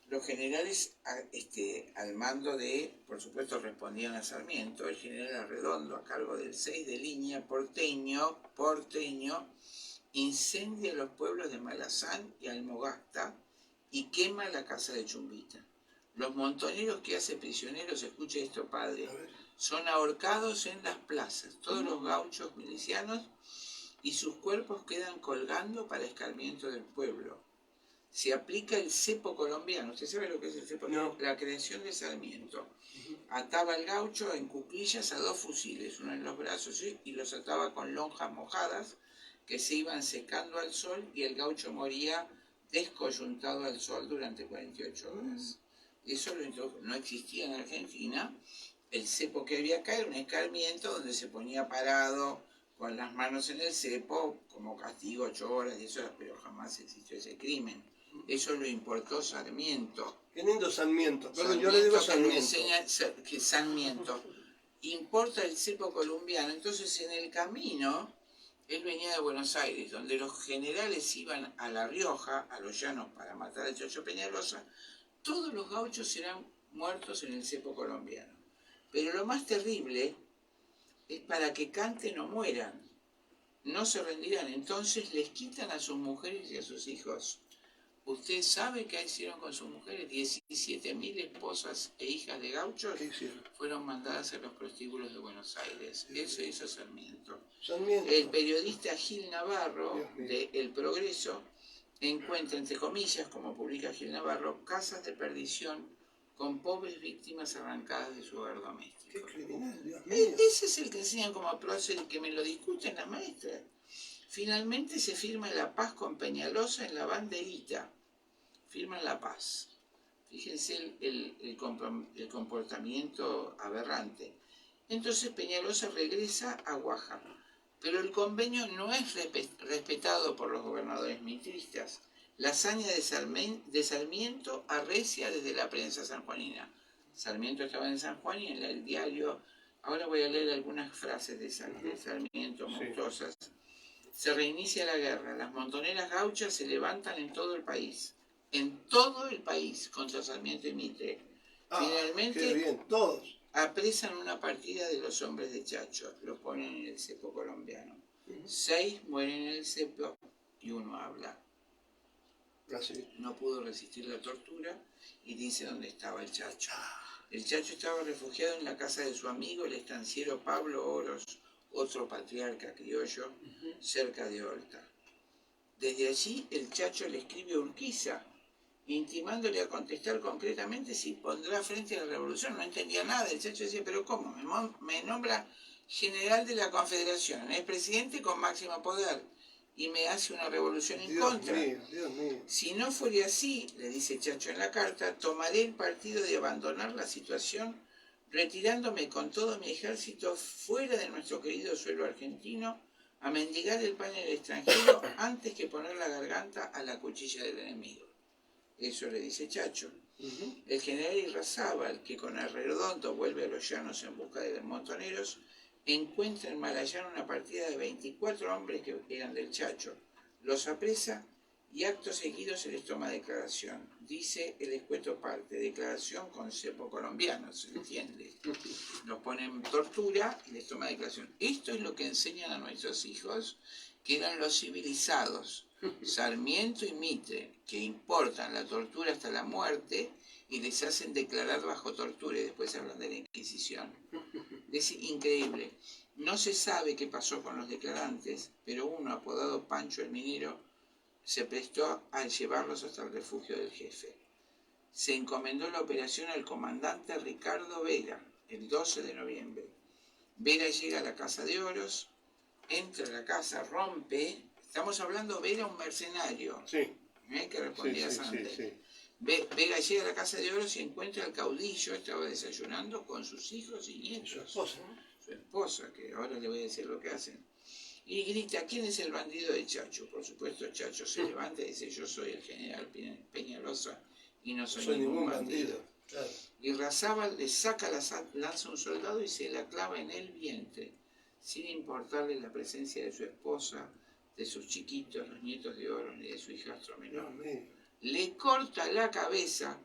Los generales al mando de, por supuesto, respondían a Sarmiento, el general Arredondo, a cargo del 6 de línea porteño, incendia los pueblos de Malazán y Almogasta y quema la casa de Chumbita. Los montoneros que hace prisioneros, escuche esto, padre, son ahorcados en las plazas, todos los gauchos milicianos, y sus cuerpos quedan colgando para escarmiento del pueblo. Se aplica el cepo colombiano. ¿Usted sabe lo que es el cepo?
No.
La creación de Sarmiento. Ataba al gaucho en cuclillas a 2 fusiles, uno en los brazos, y los ataba con lonjas mojadas que se iban secando al sol, y el gaucho moría descoyuntado al sol durante 48 horas. Eso no existía en Argentina. El cepo que había acá era un escarmiento donde se ponía parado con las manos en el cepo como castigo 8 horas y eso, pero jamás existió ese crimen. Eso lo importó Sarmiento.
Qué lindo Sarmiento. Perdón, yo le digo Sarmiento.
Que Sarmiento importa el cepo colombiano. Entonces, en el camino, él venía de Buenos Aires, donde los generales iban a La Rioja, a los llanos, para matar a Chacho Peñalosa. Todos los gauchos serán muertos en el cepo colombiano. Pero lo más terrible es para que canten o mueran. No se rendirán. Entonces les quitan a sus mujeres y a sus hijos ¿Usted sabe qué hicieron con sus mujeres? 17.000 esposas e hijas de gauchos
¿Qué hicieron?
fueron mandadas a los prostíbulos de Buenos Aires. Eso hizo Sarmiento.
Sarmiento.
El periodista Gil Navarro,
Dios mío.
de El Progreso, encuentra, entre comillas, como publica Gil Navarro, casas de perdición con pobres víctimas arrancadas de su hogar
Qué
doméstico.
criminal, Dios mío.
Ese es el que enseñan como prócer y que me lo discuten las maestras. Finalmente se firma la paz con Peñalosa en la banderita. Firman la paz. Fíjense el comportamiento aberrante. Entonces Peñalosa regresa a Oaxaca. Pero el convenio no es respetado por los gobernadores mitristas. La hazaña de Sarmiento arrecia desde la prensa sanjuanina. Sarmiento estaba en San Juan y en el diario, ahora voy a leer algunas frases de Sarmiento, monstruosas. Se reinicia la guerra, las montoneras gauchas se levantan en todo el país contra Sarmiento y Mitre. Finalmente,
qué bien, todos.
apresan una partida de los hombres de Chacho, los ponen en el cepo colombiano. 6 mueren en el cepo y 1 habla.
Así.
No pudo resistir la tortura y dice dónde estaba el Chacho. El Chacho estaba refugiado en la casa de su amigo, el estanciero Pablo Oros, otro patriarca criollo, cerca de Horta. Desde allí el Chacho le escribe a Urquiza, intimándole a contestar concretamente si pondrá frente a la revolución. No entendía nada. El Chacho decía, pero ¿cómo? Me nombra general de la Confederación, es presidente con máximo poder y me hace una revolución en contra.
Dios mío.
Si no fuera así, le dice Chacho en la carta, tomaré el partido de abandonar la situación, retirándome con todo mi ejército fuera de nuestro querido suelo argentino, a mendigar el pan en el extranjero antes que poner la garganta a la cuchilla del enemigo. Eso le dice Chacho. El general Irrazábal, que con Arredondo vuelve a los llanos en busca de los montoneros, encuentra en Malayán una partida de 24 hombres que eran del Chacho. Los apresa y acto seguido se les toma declaración. Dice el escueto parte, declaración con cepo colombiano, se entiende. Los ponen en tortura y les toma declaración. Esto es lo que enseñan a nuestros hijos, que eran los civilizados, Sarmiento y Mitre, que importan la tortura hasta la muerte y les hacen declarar bajo tortura y después hablan de la Inquisición. Es increíble. No se sabe qué pasó con los declarantes, pero uno, apodado Pancho el Minero, se prestó a llevarlos hasta el refugio del jefe. Se encomendó la operación al comandante Ricardo Vera, el 12 de noviembre. Vera llega a la Casa de Oros, entra a la casa, rompe. Estamos hablando Vera, un mercenario,
Sí.
que respondía a Sante.
Sí.
Vera llega a la Casa de Oros y encuentra al caudillo, estaba desayunando con sus hijos y nietos.
Su esposa, ¿no?
Su esposa, que ahora le voy a decir lo que hacen. Y grita, ¿quién es el bandido de Chacho? Por supuesto, Chacho se levanta y dice, yo soy el general Peñalosa y no soy ningún bandido.
Claro.
Y Razábal le saca la lanza a un soldado y se la clava en el vientre, sin importarle la presencia de su esposa, de sus chiquitos, los nietos de Oro, ni de su hijastro menor. Le corta la cabeza,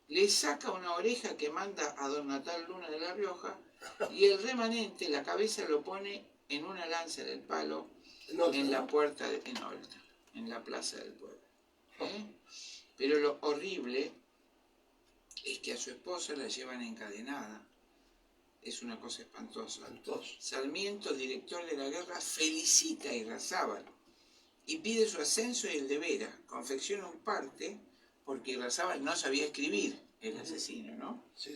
le saca una oreja que manda a don Natal Luna de La Rioja y el remanente, la cabeza, lo pone en una lanza del palo en la puerta en Horta, en la plaza del pueblo. Pero lo horrible es que a su esposa la llevan encadenada. Es una cosa espantosa. Sarmiento, director de la guerra, felicita a Irrazábal y pide su ascenso y el de Vera. Confecciona un parte, porque Irrazábal no sabía escribir, el asesino, ¿no?
Sí.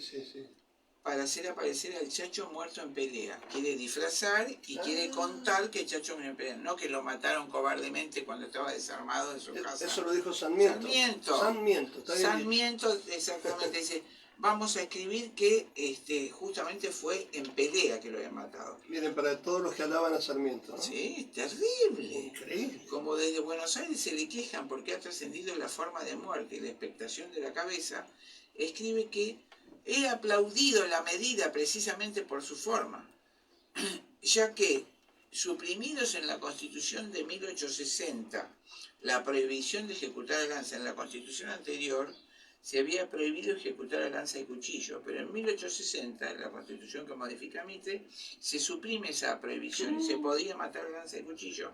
Para hacer aparecer al Chacho muerto en pelea. Quiere disfrazar y quiere contar que el Chacho murió en pelea. No que lo mataron cobardemente cuando estaba desarmado en su casa.
Eso lo dijo Sarmiento.
Sarmiento, exactamente, dice, vamos a escribir que justamente fue en pelea que lo habían matado.
Miren, para todos los que alaban a Sarmiento, ¿no?
Sí, es terrible.
Increíble.
Como desde Buenos Aires se le quejan porque ha trascendido la forma de muerte y la expectación de la cabeza, escribe que he aplaudido la medida precisamente por su forma, ya que, suprimidos en la Constitución de 1860 la prohibición de ejecutar a lanza en la Constitución anterior, se había prohibido ejecutar a lanza y cuchillo, pero en 1860, en la Constitución que modifica Mitre, se suprime esa prohibición y se podía matar a lanza y cuchillo.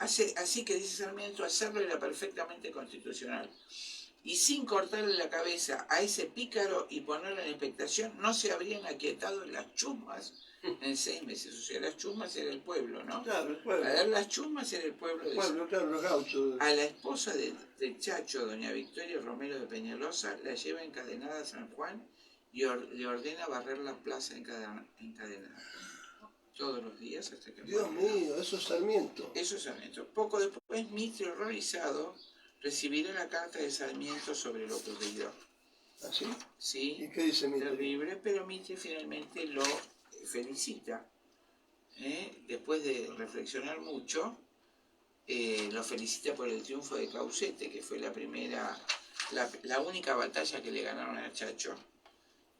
Así que dice Sarmiento, hacerlo era perfectamente constitucional. Y sin cortarle la cabeza a ese pícaro y ponerlo en expectación, no se habrían aquietado las chusmas en 6 meses. O sea, las chusmas era el pueblo, ¿no?
Claro, el pueblo.
A ver, las chusmas era el pueblo de
Claro, los gauchos.
A la esposa del Chacho, doña Victoria Romero de Peñalosa, la lleva encadenada a San Juan y le ordena barrer la plaza encadenada. Todos los días hasta que
Dios
muera.
mío, eso es Sarmiento.
Eso es Sarmiento. Poco después, Mitre, horrorizado, recibirá la carta de Sarmiento sobre lo ocurrido.
¿Así?
Sí,
¿Y qué dice Mitre?
terrible, pero Mitre finalmente lo felicita. Después de reflexionar mucho, lo felicita por el triunfo de Clausete, que fue la única batalla que le ganaron a Chacho.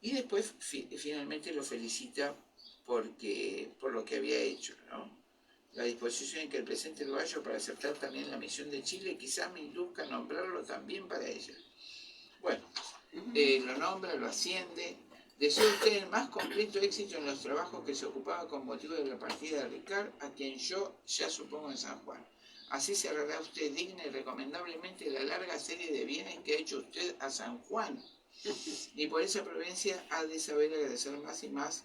Y después finalmente lo felicita por lo que había hecho, ¿no? La disposición en que el presidente uruguayo para aceptar también la misión de Chile quizás me induzca a nombrarlo también para ella. Bueno, lo nombra, lo asciende. Deseo usted el más completo éxito en los trabajos que se ocupaba con motivo de la partida de Ricard, a quien yo ya supongo en San Juan. Así cerrará usted digna y recomendablemente la larga serie de bienes que ha hecho usted a San Juan. Y por esa provincia ha de saber agradecer más y más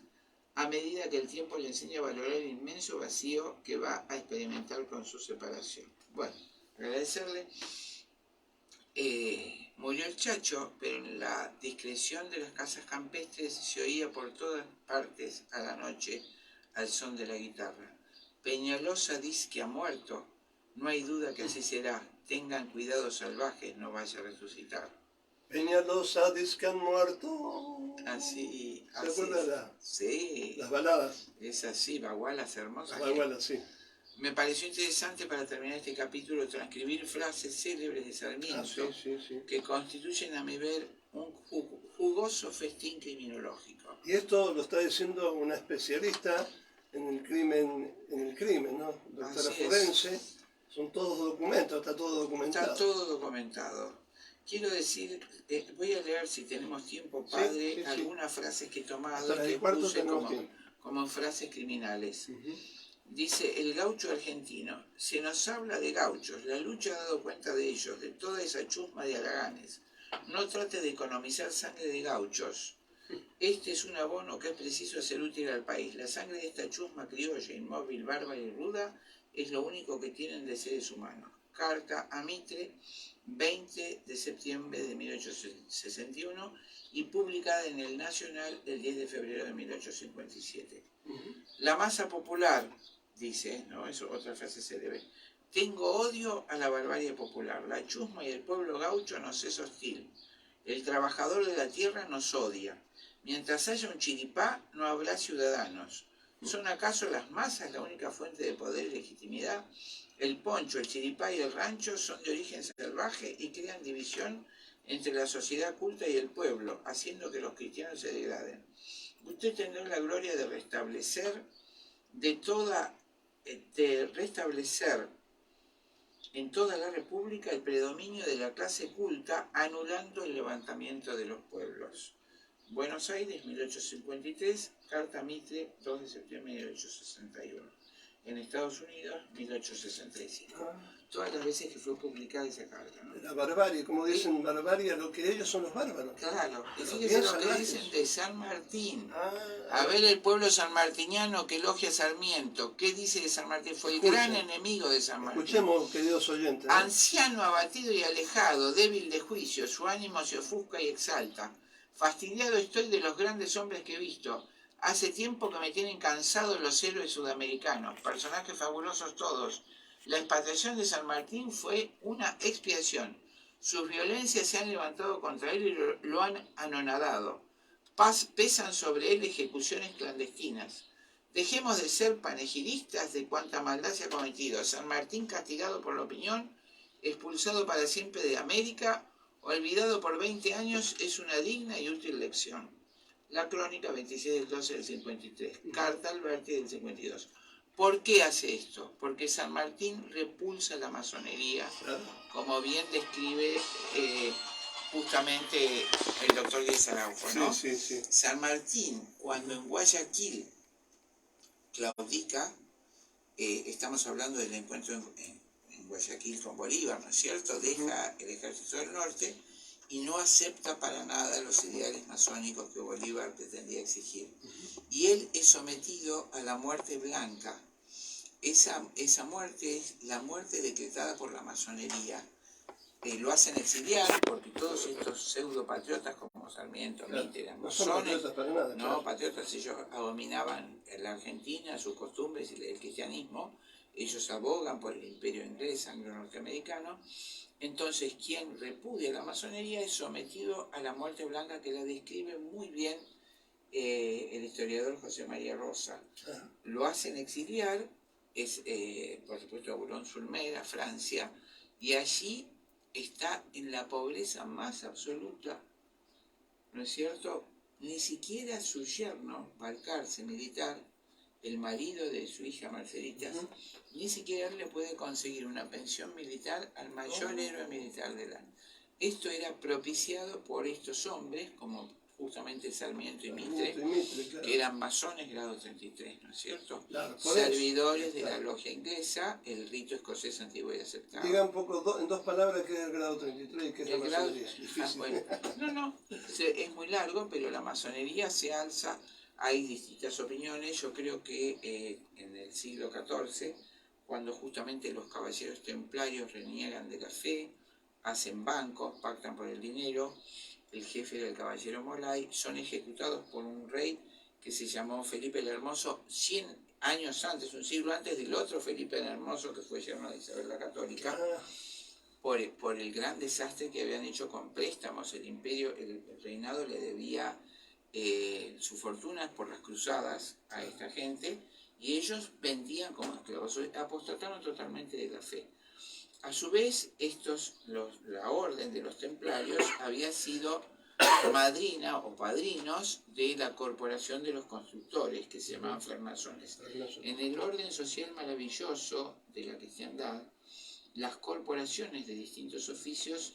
a medida que el tiempo le enseña a valorar el inmenso vacío que va a experimentar con su separación. Bueno, agradecerle. Murió el Chacho, pero en la discreción de las casas campestres se oía por todas partes a la noche al son de la guitarra. Peñalosa dice que ha muerto. No hay duda que así será. Tengan cuidado salvajes, no vaya a resucitar.
Peñalosa dice que han muerto.
Así.
¿Se acuerda
Sí.
Las baladas?
Es así, bagualas hermosas.
Las bagualas, sí.
Me pareció interesante para terminar este capítulo transcribir frases célebres de Sarmiento que constituyen a mi ver un jugoso festín criminológico.
Y esto lo está diciendo una especialista en el crimen, ¿no? Doctora forense. Son todos documentos, está todo documentado.
Está todo documentado. Quiero decir, voy a leer si tenemos tiempo, padre, algunas frases que he tomado y que puse como frases criminales. Dice el gaucho argentino, se nos habla de gauchos, la lucha ha dado cuenta de ellos, de toda esa chusma de haraganes. No trate de economizar sangre de gauchos. Este es un abono que es preciso hacer útil al país. La sangre de esta chusma criolla, inmóvil, bárbara y ruda es lo único que tienen de seres humanos. Carta a Mitre, 20 de septiembre de 1861 y publicada en el Nacional el 10 de febrero de 1857. La masa popular, dice, ¿no? Eso, otra frase célebre. Tengo odio a la barbarie popular. La chusma y el pueblo gaucho nos es hostil. El trabajador de la tierra nos odia. Mientras haya un chiripá, no habrá ciudadanos. ¿Son acaso las masas la única fuente de poder y legitimidad? El poncho, el chiripá y el rancho son de origen salvaje y crean división entre la sociedad culta y el pueblo, haciendo que los cristianos se degraden. Usted tendrá la gloria de restablecer en toda la República el predominio de la clase culta, anulando el levantamiento de los pueblos. Buenos Aires, 1853, Carta Mitre, 2 de septiembre de 1861. En Estados Unidos, 1865. Todas las veces que fue publicada esa carta, ¿no?
La barbarie, como dicen, barbarie, lo que ellos son los bárbaros.
Claro, y fíjese lo que dicen de San Martín.
A
ver el pueblo sanmartiniano que elogia a Sarmiento. ¿Qué dice de San Martín? Fue el gran enemigo de San Martín.
Escuchemos, queridos oyentes.
Anciano, abatido y alejado, débil de juicio, su ánimo se ofusca y exalta. Fastidiado estoy de los grandes hombres que he visto. Hace tiempo que me tienen cansados los héroes sudamericanos, personajes fabulosos todos. La expatriación de San Martín fue una expiación. Sus violencias se han levantado contra él y lo han anonadado. Pesan sobre él ejecuciones clandestinas. Dejemos de ser panegiristas de cuanta maldad se ha cometido. San Martín castigado por la opinión, expulsado para siempre de América, olvidado por 20 años, es una digna y útil lección. La crónica 26 del 12 del 53, Carta Alberti del 52. ¿Por qué hace esto? Porque San Martín repulsa la masonería, como bien describe justamente el doctor Díaz Araujo, ¿no?
Sí.
San Martín, cuando en Guayaquil claudica, estamos hablando del encuentro Guayaquil con Bolívar, ¿no es cierto? Deja el ejército del norte y no acepta para nada los ideales masónicos que Bolívar pretendía exigir. Y él es sometido a la muerte blanca. Esa muerte es la muerte decretada por la masonería. Lo hacen exiliar porque todos estos pseudopatriotas como Sarmiento, Mitre, eran
No son
masones,
patriotas para nada.
no,
claro.
patriotas, ellos abominaban la Argentina, sus costumbres y el cristianismo, ellos abogan por el imperio inglés, anglo-norteamericano. Entonces quien repudia la masonería es sometido a la muerte blanca, que la describe muy bien el historiador José María Rosa. Lo hacen exiliar, por supuesto a Boulogne-sur-Mer, a Francia, y allí está en la pobreza más absoluta, ¿no es cierto? Ni siquiera su yerno, Balcarce, militar, el marido de su hija Marcelitas, ni siquiera le puede conseguir una pensión militar al mayor héroe militar del año. Esto era propiciado por estos hombres, como justamente Sarmiento y Mitre,
claro.
que eran masones grado 33, ¿no es cierto?
Claro,
servidores
eso,
de la logia inglesa, el rito escocés antiguo y aceptado.
Diga un poco, en dos palabras, qué es el grado 33 y qué es la masonería.
Bueno, no, es muy largo, pero la masonería se alza, hay distintas opiniones. Yo creo que en el siglo XIV, cuando justamente los caballeros templarios reniegan de la fe, hacen bancos, pactan por el dinero, el jefe era el caballero Molay, son ejecutados por un rey que se llamó Felipe el Hermoso 100 años antes, un siglo antes del otro Felipe el Hermoso, que fue yerno de Isabel la Católica, por el gran desastre que habían hecho con préstamos. El imperio, el reinado le debía sus fortunas por las cruzadas a esta gente, y ellos vendían como esclavos, apostataron totalmente de la fe. A su vez, la orden de los templarios había sido madrina o padrinos de la corporación de los constructores, que se llamaban francmasones. En el orden social maravilloso de la cristiandad, las corporaciones de distintos oficios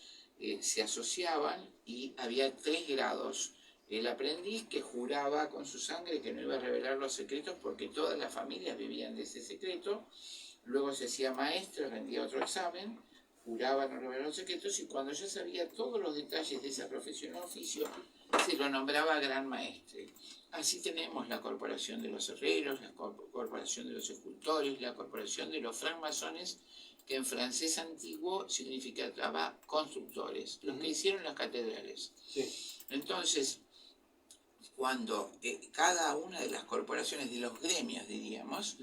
se asociaban, y había 3 grados. El aprendiz, que juraba con su sangre que no iba a revelar los secretos porque todas las familias vivían de ese secreto. Luego se hacía maestro, rendía otro examen, juraba no revelar los secretos, y cuando ya sabía todos los detalles de esa profesión o oficio, se lo nombraba gran maestre. Así tenemos la corporación de los herreros, la corporación de los escultores, la corporación de los francmasones, que en francés antiguo significaba constructores, los que hicieron las catedrales.
Sí.
Entonces, cuando cada una de las corporaciones, de los gremios, diríamos,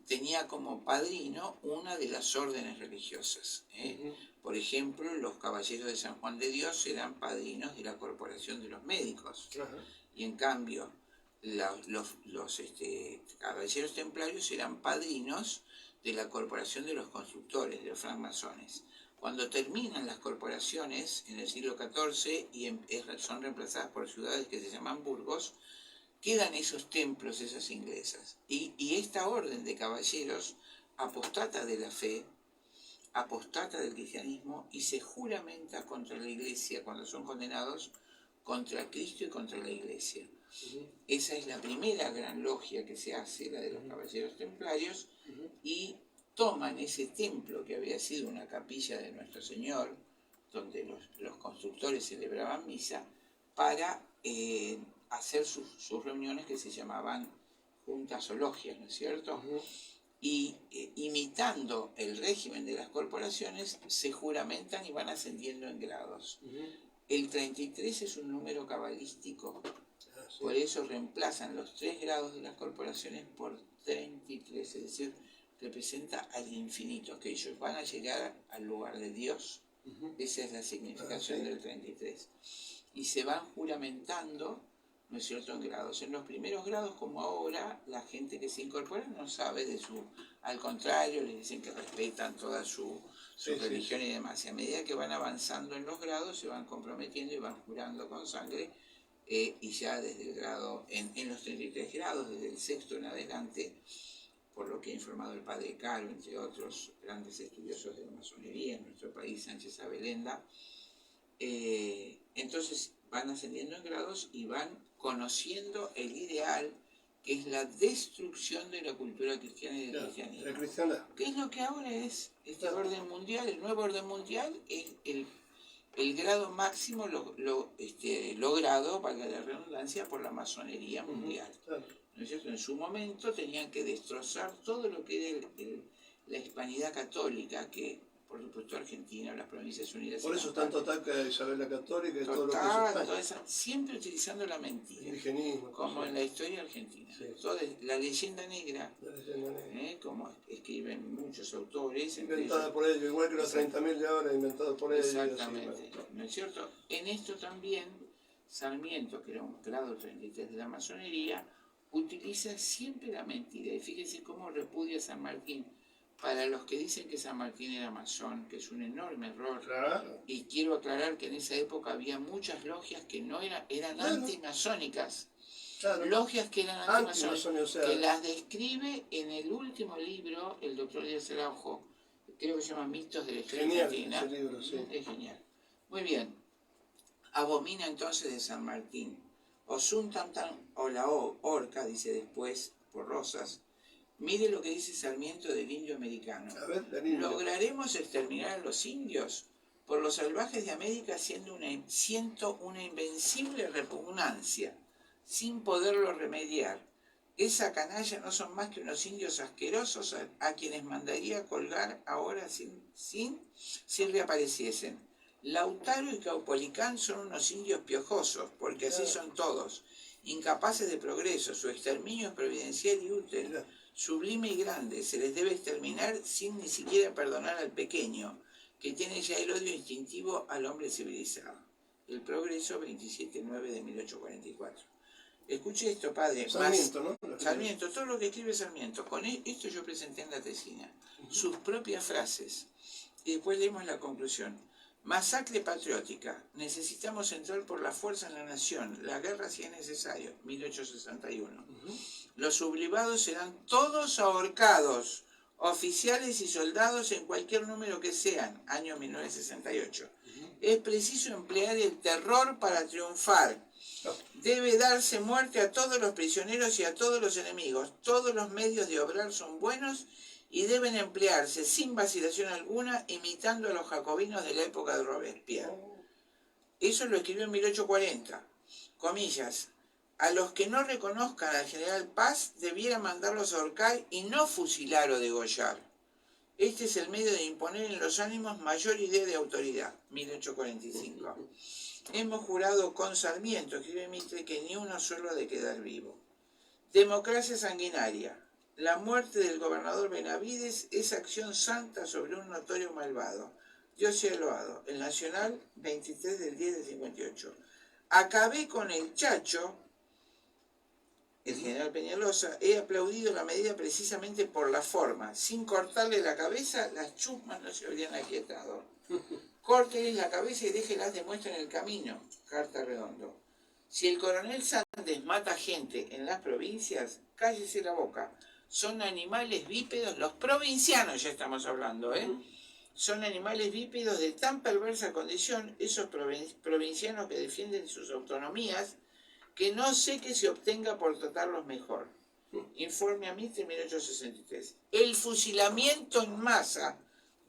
tenía como padrino una de las órdenes religiosas. Por ejemplo, los caballeros de San Juan de Dios eran padrinos de la corporación de los médicos. Y en cambio, los caballeros templarios eran padrinos de la corporación de los constructores, de los francmasones. Cuando terminan las corporaciones en el siglo XIV y son reemplazadas por ciudades que se llaman burgos, quedan esos templos, esas iglesias. Y esta orden de caballeros apostata de la fe, apostata del cristianismo, y se juramenta contra la iglesia cuando son condenados, contra Cristo y contra la iglesia. Esa es la primera gran logia que se hace, la de los caballeros templarios, y toman ese templo que había sido una capilla de Nuestro Señor, donde los constructores celebraban misa, para hacer sus reuniones, que se llamaban juntas o logias, ¿no es cierto? Y imitando el régimen de las corporaciones, se juramentan y van ascendiendo en grados. El 33 es un número cabalístico, por eso reemplazan los 3 grados de las corporaciones por 33, es decir, representa al infinito, que ellos van a llegar al lugar de Dios. Esa es la significación del 33. Y se van juramentando, ¿no es cierto?, en grados. En los primeros grados, como ahora, la gente que se incorpora no sabe de su... Al contrario, les dicen que respetan toda su religión y demás. Y a medida que van avanzando en los grados, se van comprometiendo y van jurando con sangre, y ya desde el grado, en los 33 grados, desde el 6º en adelante, por lo que ha informado el padre Caro, entre otros grandes estudiosos de la masonería en nuestro país, Sánchez Abelenda, entonces van ascendiendo en grados y van conociendo el ideal que es la destrucción de la cultura cristiana y del
Claro,
cristianismo.
la cristiandad.
¿Qué es lo que ahora es este
Claro.
orden mundial? El nuevo orden mundial es el grado máximo logrado, valga la redundancia, por la masonería mundial.
Claro.
¿No es cierto? En su momento tenían que destrozar todo lo que era la hispanidad católica, que por supuesto Argentina, las Provincias Unidas...
Por eso tanto ataque a Isabel la Católica y todo lo que es
total,
España.
toda siempre utilizando la mentira,
Indigenismo.
como en la historia argentina.
Sí.
Toda la leyenda negra,
La leyenda negra.
como escriben muchos autores.
Inventada por ellos, igual que los 30.000 de ahora, inventados por ellos.
Exactamente,
Así, bueno.
¿no es cierto? En esto también Sarmiento, que era un grado 33 de la masonería, utiliza siempre la mentira. Y fíjense cómo repudia a San Martín. Para los que dicen que San Martín era masón, que es un enorme error.
Claro.
Y quiero aclarar que en esa época había muchas logias que no eran
Claro.
antimasónicas.
Claro.
Logias que eran antimasónicas,
Antimasónicas, o sea,
que las describe en el último libro el doctor Díaz Araujo, creo que se llama Mitos de la Historia
Genial
Argentina.
ese libro, sí.
Es genial. Muy bien. Abomina entonces de San Martín. Osuntantan o la horca, dice después, por Rosas. Mire lo que dice Sarmiento del indio americano.
A ver, Danilo.
¿Lograremos exterminar a los indios? Por los salvajes de América siento una invencible repugnancia, sin poderlo remediar. Esa canalla no son más que unos indios asquerosos a quienes mandaría colgar ahora si reapareciesen. Lautaro y Caupolicán son unos indios piojosos, porque así son todos, incapaces de progreso. Su exterminio es providencial y útil, sublime y grande. Se les debe exterminar sin ni siquiera perdonar al pequeño, que tiene ya el odio instintivo al hombre civilizado. El Progreso, 27/9 de 1844. Escuche esto, padre.
Sarmiento, ¿no?
Sarmiento, todo lo que escribe Sarmiento. Con esto yo presenté en la tesina. Sus propias frases. Y después leemos la conclusión. Masacre patriótica. Necesitamos entrar por la fuerza en la nación. La guerra si es necesario. 1861. Los sublevados serán todos ahorcados. Oficiales y soldados en cualquier número que sean. Año 1968. Es preciso emplear el terror para triunfar. Debe darse muerte a todos los prisioneros y a todos los enemigos. Todos los medios de obrar son buenos y deben emplearse sin vacilación alguna, imitando a los jacobinos de la época de Robespierre. Eso lo escribió en 1840. Comillas. A los que no reconozcan al general Paz debiera mandarlos a ahorcar y no fusilar o degollar. Este es el medio de imponer en los ánimos mayor idea de autoridad. 1845. Hemos jurado con Sarmiento, escribe Mitre, que ni uno solo ha de quedar vivo. Democracia sanguinaria. La muerte del gobernador Benavides es acción santa sobre un notorio malvado. Dios sea loado. El Nacional, 23 del 10 del 58. Acabé con el Chacho, el general Peñalosa. He aplaudido la medida precisamente por la forma. Sin cortarle la cabeza, las chusmas no se habrían aquietado. Córteles la cabeza y déjelas de muestra en el camino. Carta Redondo. Si el coronel Sández mata gente en las provincias, cállese la boca. Son animales bípedos, los provincianos ya estamos hablando, Son animales bípedos de tan perversa condición, esos provincianos que defienden sus autonomías, que no sé qué se obtenga por tratarlos mejor. Informe a Mitre, 1863. El fusilamiento en masa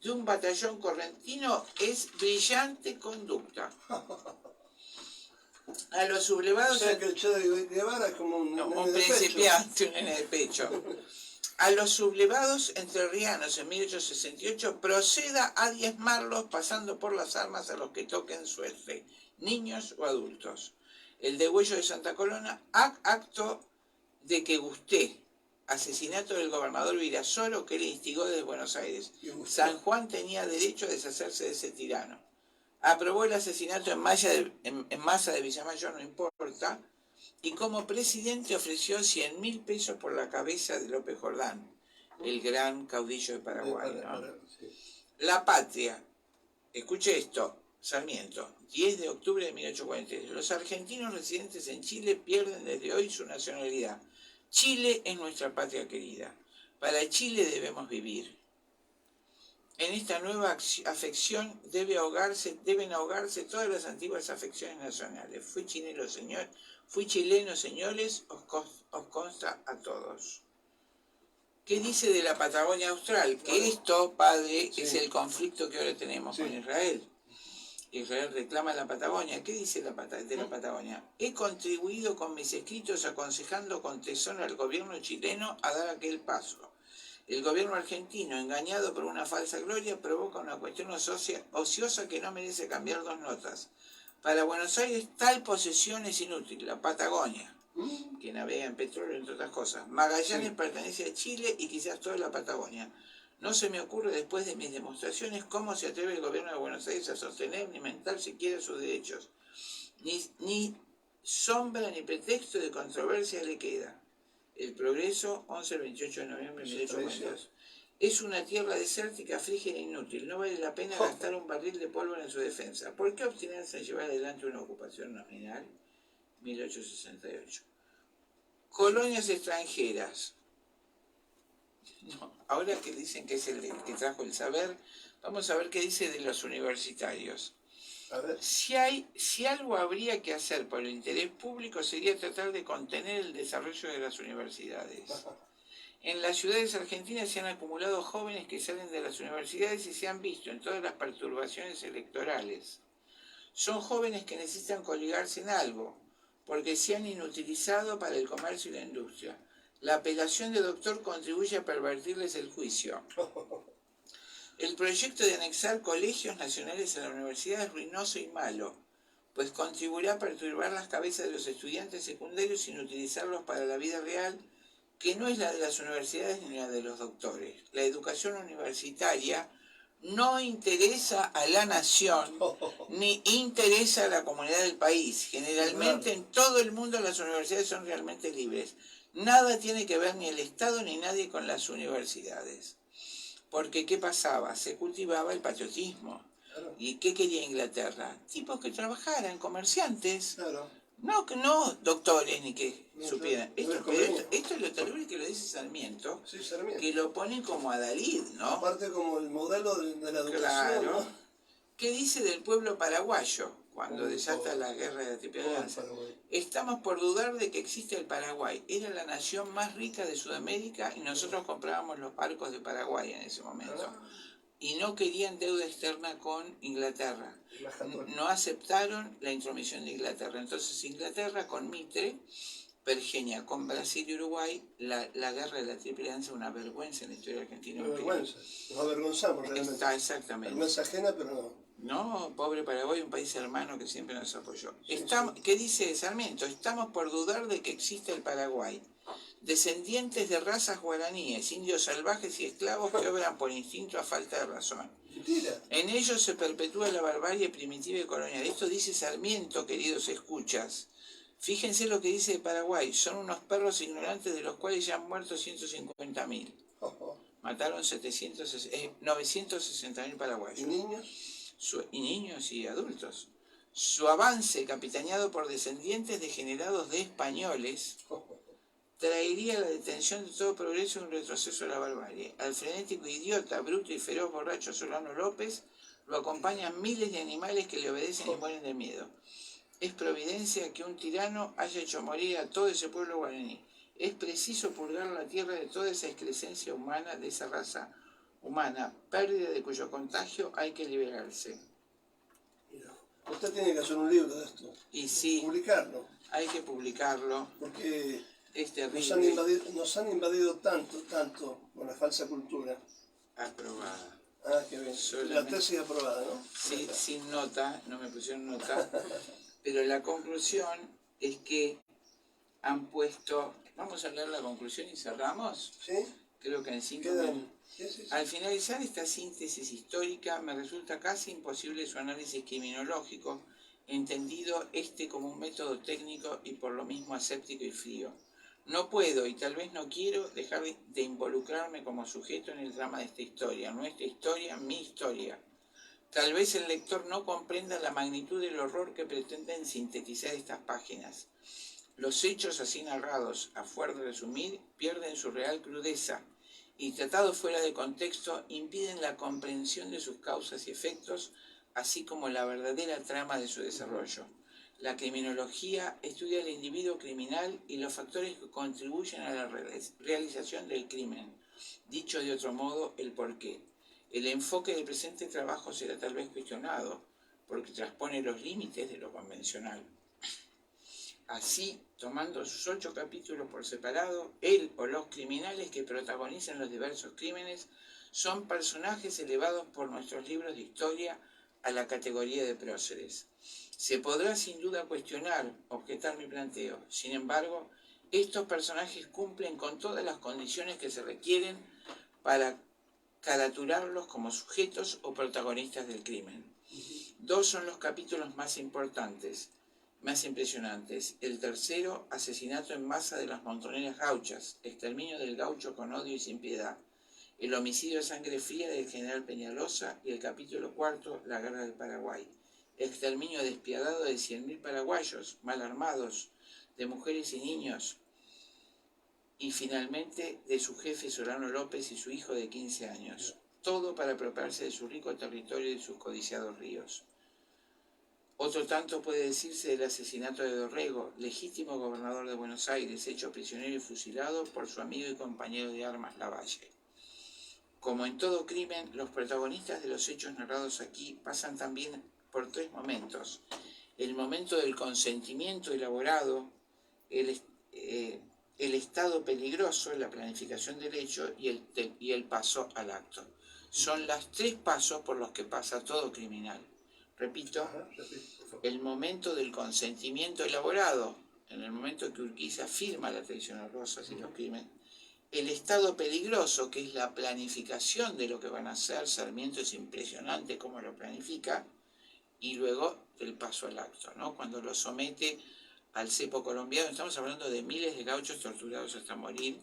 de un batallón correntino es brillante conducta. A los sublevados...
O sea que el Che de Guevara es como
un principiante, un nene de pecho. A los sublevados entrerrianos en 1868 proceda a diezmarlos pasando por las armas a los que toquen suerte, niños o adultos. El degüello de Santa Coloma, acto de que gusté. Asesinato del gobernador Virasoro, que le instigó desde Buenos Aires. San Juan tenía derecho a deshacerse de ese tirano. Aprobó el asesinato en masa de Villamayor, no importa, y como presidente ofreció 100.000 pesos por la cabeza de López Jordán, el gran caudillo de Paraguay, ¿no? La patria, escuche esto, Sarmiento, 10 de octubre de 1843. Los argentinos residentes en Chile pierden desde hoy su nacionalidad. Chile es nuestra patria querida. Para Chile debemos vivir. En esta nueva afección deben ahogarse todas las antiguas afecciones nacionales. Fui chileno, señores, os consta a todos. ¿Qué dice de la Patagonia Austral? Que esto, padre, es el conflicto que ahora tenemos con Israel. Israel reclama la Patagonia. ¿Qué dice de la Patagonia? He contribuido con mis escritos aconsejando con tesón al gobierno chileno a dar aquel paso. El gobierno argentino, engañado por una falsa gloria, provoca una cuestión ociosa que no merece cambiar 2 notas. Para Buenos Aires, tal posesión es inútil, la Patagonia, que navega en petróleo, entre otras cosas. Magallanes pertenece a Chile y quizás toda la Patagonia. No se me ocurre, después de mis demostraciones, cómo se atreve el gobierno de Buenos Aires a sostener ni mentar siquiera sus derechos. Ni sombra ni pretexto de controversia le queda. El Progreso, 11 al 28 de noviembre de 1842. Es una tierra desértica, frígida e inútil. No vale la pena gastar un barril de pólvora en su defensa. ¿Por qué obstinarse en llevar adelante una ocupación nominal? 1868. Colonias extranjeras. No, ahora que dicen que es el que trajo el saber, vamos a ver qué dice de los universitarios.
A ver.
Si algo habría que hacer por el interés público sería tratar de contener el desarrollo de las universidades. En las ciudades argentinas se han acumulado jóvenes que salen de las universidades y se han visto en todas las perturbaciones electorales. Son jóvenes que necesitan coligarse en algo, porque se han inutilizado para el comercio y la industria. La apelación de doctor contribuye a pervertirles el juicio. El proyecto de anexar colegios nacionales a la universidad es ruinoso y malo, pues contribuirá a perturbar las cabezas de los estudiantes secundarios sin utilizarlos para la vida real, que no es la de las universidades ni la de los doctores. La educación universitaria no interesa a la nación, ni interesa a la comunidad del país. Generalmente en todo el mundo las universidades son realmente libres. Nada tiene que ver ni el Estado ni nadie con las universidades. Porque, ¿qué pasaba? Se cultivaba el patriotismo. Claro. ¿Y qué quería Inglaterra? Tipos que trabajaran, comerciantes. Claro. No doctores ni que supieran. Esto es lo terrible que lo dice Sarmiento, que lo pone como adalid, ¿no?
Aparte como el modelo de la educación,
claro.
¿no?
¿Qué dice del pueblo paraguayo cuando desata la guerra de la Triple Alianza? Estamos por dudar de que existe el Paraguay. Era la nación más rica de Sudamérica y nosotros comprábamos los barcos de Paraguay en ese momento. Y no querían deuda externa con Inglaterra. No aceptaron la intromisión de Inglaterra. Entonces Inglaterra con Mitre pergeña con Brasil y Uruguay la guerra de la Triple Alianza, una vergüenza en la historia argentina.
Una vergüenza. Nos avergonzamos realmente.
Está exactamente.
Vergüenza ajena, pero no.
No, pobre Paraguay, un país hermano que siempre nos apoyó. ¿Qué dice Sarmiento? Estamos por dudar de que exista el Paraguay. Descendientes de razas guaraníes, indios salvajes y esclavos que obran por instinto a falta de razón.
Mentira.
En ellos se perpetúa la barbarie primitiva y colonial. Esto dice Sarmiento, queridos escuchas. Fíjense lo que dice de Paraguay. Son unos perros ignorantes de los cuales ya han muerto 150.000. Mataron 960.000 paraguayos.
¿Y niños?
Y niños y adultos. Su avance, capitaneado por descendientes degenerados de españoles, traería la detención de todo progreso y un retroceso a la barbarie. Al frenético idiota, bruto y feroz borracho Solano López lo acompañan miles de animales que le obedecen y mueren de miedo. Es providencia que un tirano haya hecho morir a todo ese pueblo guaraní. Es preciso purgar la tierra de toda esa excrescencia humana, de esa raza humana, pérdida de cuyo contagio hay que liberarse.
Mira, usted tiene que hacer un libro de esto.
Y sí,
publicarlo.
Hay que publicarlo.
Porque
es terrible.
Nos han invadido tanto con la falsa cultura.
Aprobada.
Ah, qué bien. La tesis aprobada, ¿no?
Sí, sin nota, no me pusieron nota. Pero la conclusión es que han puesto... Vamos a leer la conclusión y cerramos.
¿Sí?
Creo que en 5 minutos. Sí. Al finalizar esta síntesis histórica, me resulta casi imposible su análisis criminológico, entendido como un método técnico y por lo mismo aséptico y frío. No puedo, y tal vez no quiero, dejar de involucrarme como sujeto en el drama de esta historia, nuestra historia, mi historia. Tal vez el lector no comprenda la magnitud del horror que pretenden sintetizar estas páginas. Los hechos así narrados, a fuerza de resumir, pierden su real crudeza y tratados fuera de contexto impiden la comprensión de sus causas y efectos, así como la verdadera trama de su desarrollo. La criminología estudia al individuo criminal y los factores que contribuyen a la realización del crimen. Dicho de otro modo, el porqué. El enfoque del presente trabajo será tal vez cuestionado, porque transpone los límites de lo convencional. Así, tomando sus 8 capítulos por separado, él o los criminales que protagonizan los diversos crímenes son personajes elevados por nuestros libros de historia a la categoría de próceres. Se podrá sin duda cuestionar, objetar mi planteo. Sin embargo, estos personajes cumplen con todas las condiciones que se requieren para caraturarlos como sujetos o protagonistas del crimen. 2 son los capítulos más importantes, más impresionantes. El tercero, asesinato en masa de las montoneras gauchas, exterminio del gaucho con odio y sin piedad. El homicidio a sangre fría del general Peñalosa, y el capítulo 4, la guerra del Paraguay. Exterminio despiadado de 100.000 paraguayos, mal armados, de mujeres y niños, y finalmente de su jefe Solano López y su hijo de 15 años. Todo para apropiarse de su rico territorio y de sus codiciados ríos. Otro tanto puede decirse del asesinato de Dorrego, legítimo gobernador de Buenos Aires, hecho prisionero y fusilado por su amigo y compañero de armas Lavalle. Como en todo crimen, los protagonistas de los hechos narrados aquí pasan también por 3 momentos. El momento del consentimiento elaborado, el estado peligroso, la planificación del hecho y el paso al acto. Son los 3 pasos por los que pasa todo criminal. Repito, el momento del consentimiento elaborado, en el momento que Urquiza firma la traición a Rosas y los crímenes. El estado peligroso, que es la planificación de lo que van a hacer. Sarmiento es impresionante cómo lo planifica. Y luego el paso al acto, ¿no? Cuando lo somete al cepo colombiano. Estamos hablando de miles de gauchos torturados hasta morir,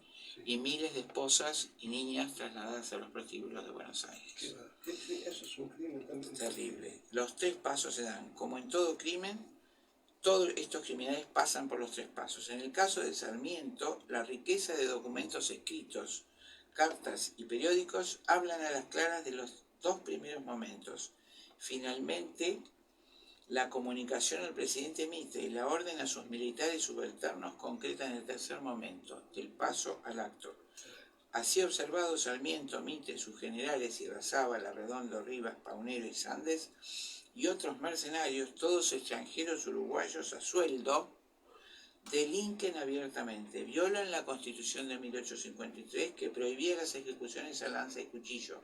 y miles de esposas y niñas trasladadas a los prostíbulos de Buenos Aires.
Eso es un crimen también.
Terrible. Los 3 pasos se dan. Como en todo crimen, todos estos criminales pasan por los 3 pasos. En el caso de Sarmiento, la riqueza de documentos escritos, cartas y periódicos hablan a las claras de los 2 primeros momentos. Finalmente, la comunicación al presidente Mitre y la orden a sus militares subalternos concretan el tercer momento, del paso al acto. Así observado, Sarmiento, Mitre, sus generales Irrazábal, Redondo, Rivas, Paunero y Sandes, y otros mercenarios, todos extranjeros uruguayos a sueldo, delinquen abiertamente, violan la Constitución de 1853 que prohibía las ejecuciones a lanza y cuchillo,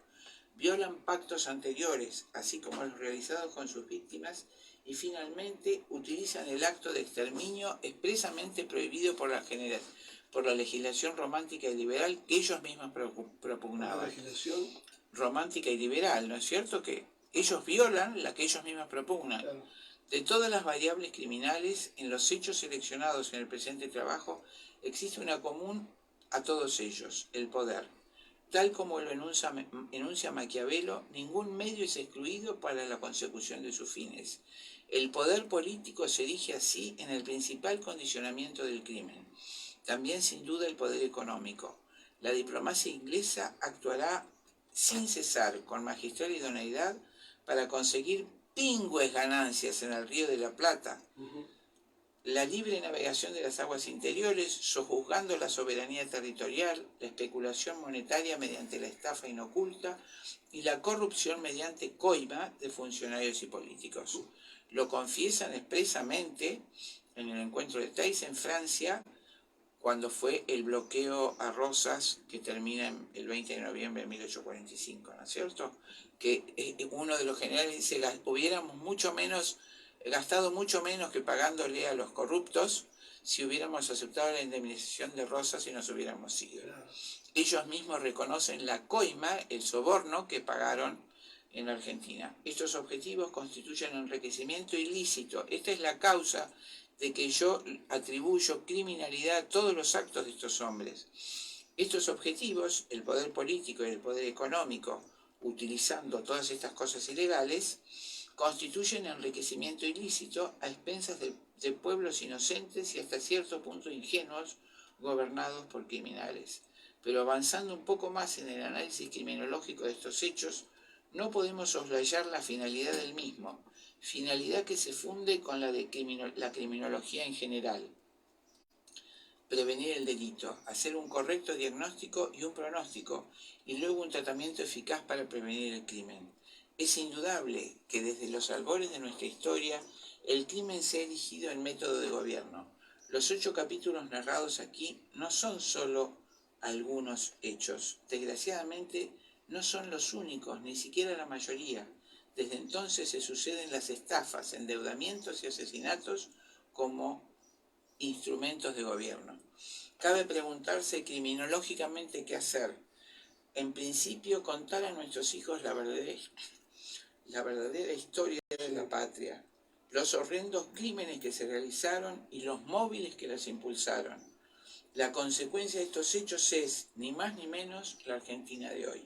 violan pactos anteriores, así como los realizados con sus víctimas, y finalmente utilizan el acto de exterminio expresamente prohibido por la legislación romántica y liberal que ellos mismos propugnaban.
La legislación
Romántica y liberal, ¿no es cierto? Que ellos violan la que ellos mismos propugnan.
Claro.
De todas las variables criminales, en los hechos seleccionados en el presente trabajo, existe una común a todos ellos, el poder. Tal como lo enuncia Maquiavelo, ningún medio es excluido para la consecución de sus fines. El poder político se erige así en el principal condicionamiento del crimen. También, sin duda, el poder económico. La diplomacia inglesa actuará sin cesar, con magistral idoneidad, para conseguir pingües ganancias en el Río de la Plata. La libre navegación de las aguas interiores, sojuzgando la soberanía territorial, la especulación monetaria mediante la estafa inoculta y la corrupción mediante coima de funcionarios y políticos. Lo confiesan expresamente en el encuentro de Taizé en Francia, cuando fue el bloqueo a Rosas, que termina el 20 de noviembre de 1845, ¿no es cierto? Que uno de los generales dice, hubiéramos gastado mucho menos que pagándole a los corruptos si hubiéramos aceptado la indemnización de Rosas y nos hubiéramos ido. Ellos mismos reconocen la coima, el soborno que pagaron en Argentina. Estos objetivos constituyen enriquecimiento ilícito. Esta es la causa de que yo atribuyo criminalidad a todos los actos de estos hombres. Estos objetivos, el poder político y el poder económico, utilizando todas estas cosas ilegales, constituyen enriquecimiento ilícito a expensas de pueblos inocentes y hasta cierto punto ingenuos, gobernados por criminales. Pero avanzando un poco más en el análisis criminológico de estos hechos, no podemos soslayar la finalidad del mismo, finalidad que se funde con la de la criminología en general. Prevenir el delito, hacer un correcto diagnóstico y un pronóstico, y luego un tratamiento eficaz para prevenir el crimen. Es indudable que desde los albores de nuestra historia, el crimen se ha erigido en método de gobierno. Los 8 capítulos narrados aquí no son solo algunos hechos. Desgraciadamente, no son los únicos, ni siquiera la mayoría. Desde entonces se suceden las estafas, endeudamientos y asesinatos como instrumentos de gobierno. Cabe preguntarse criminológicamente qué hacer. En principio, contar a nuestros hijos la verdadera historia de la patria, los horrendos crímenes que se realizaron y los móviles que los impulsaron. La consecuencia de estos hechos es, ni más ni menos, la Argentina de hoy.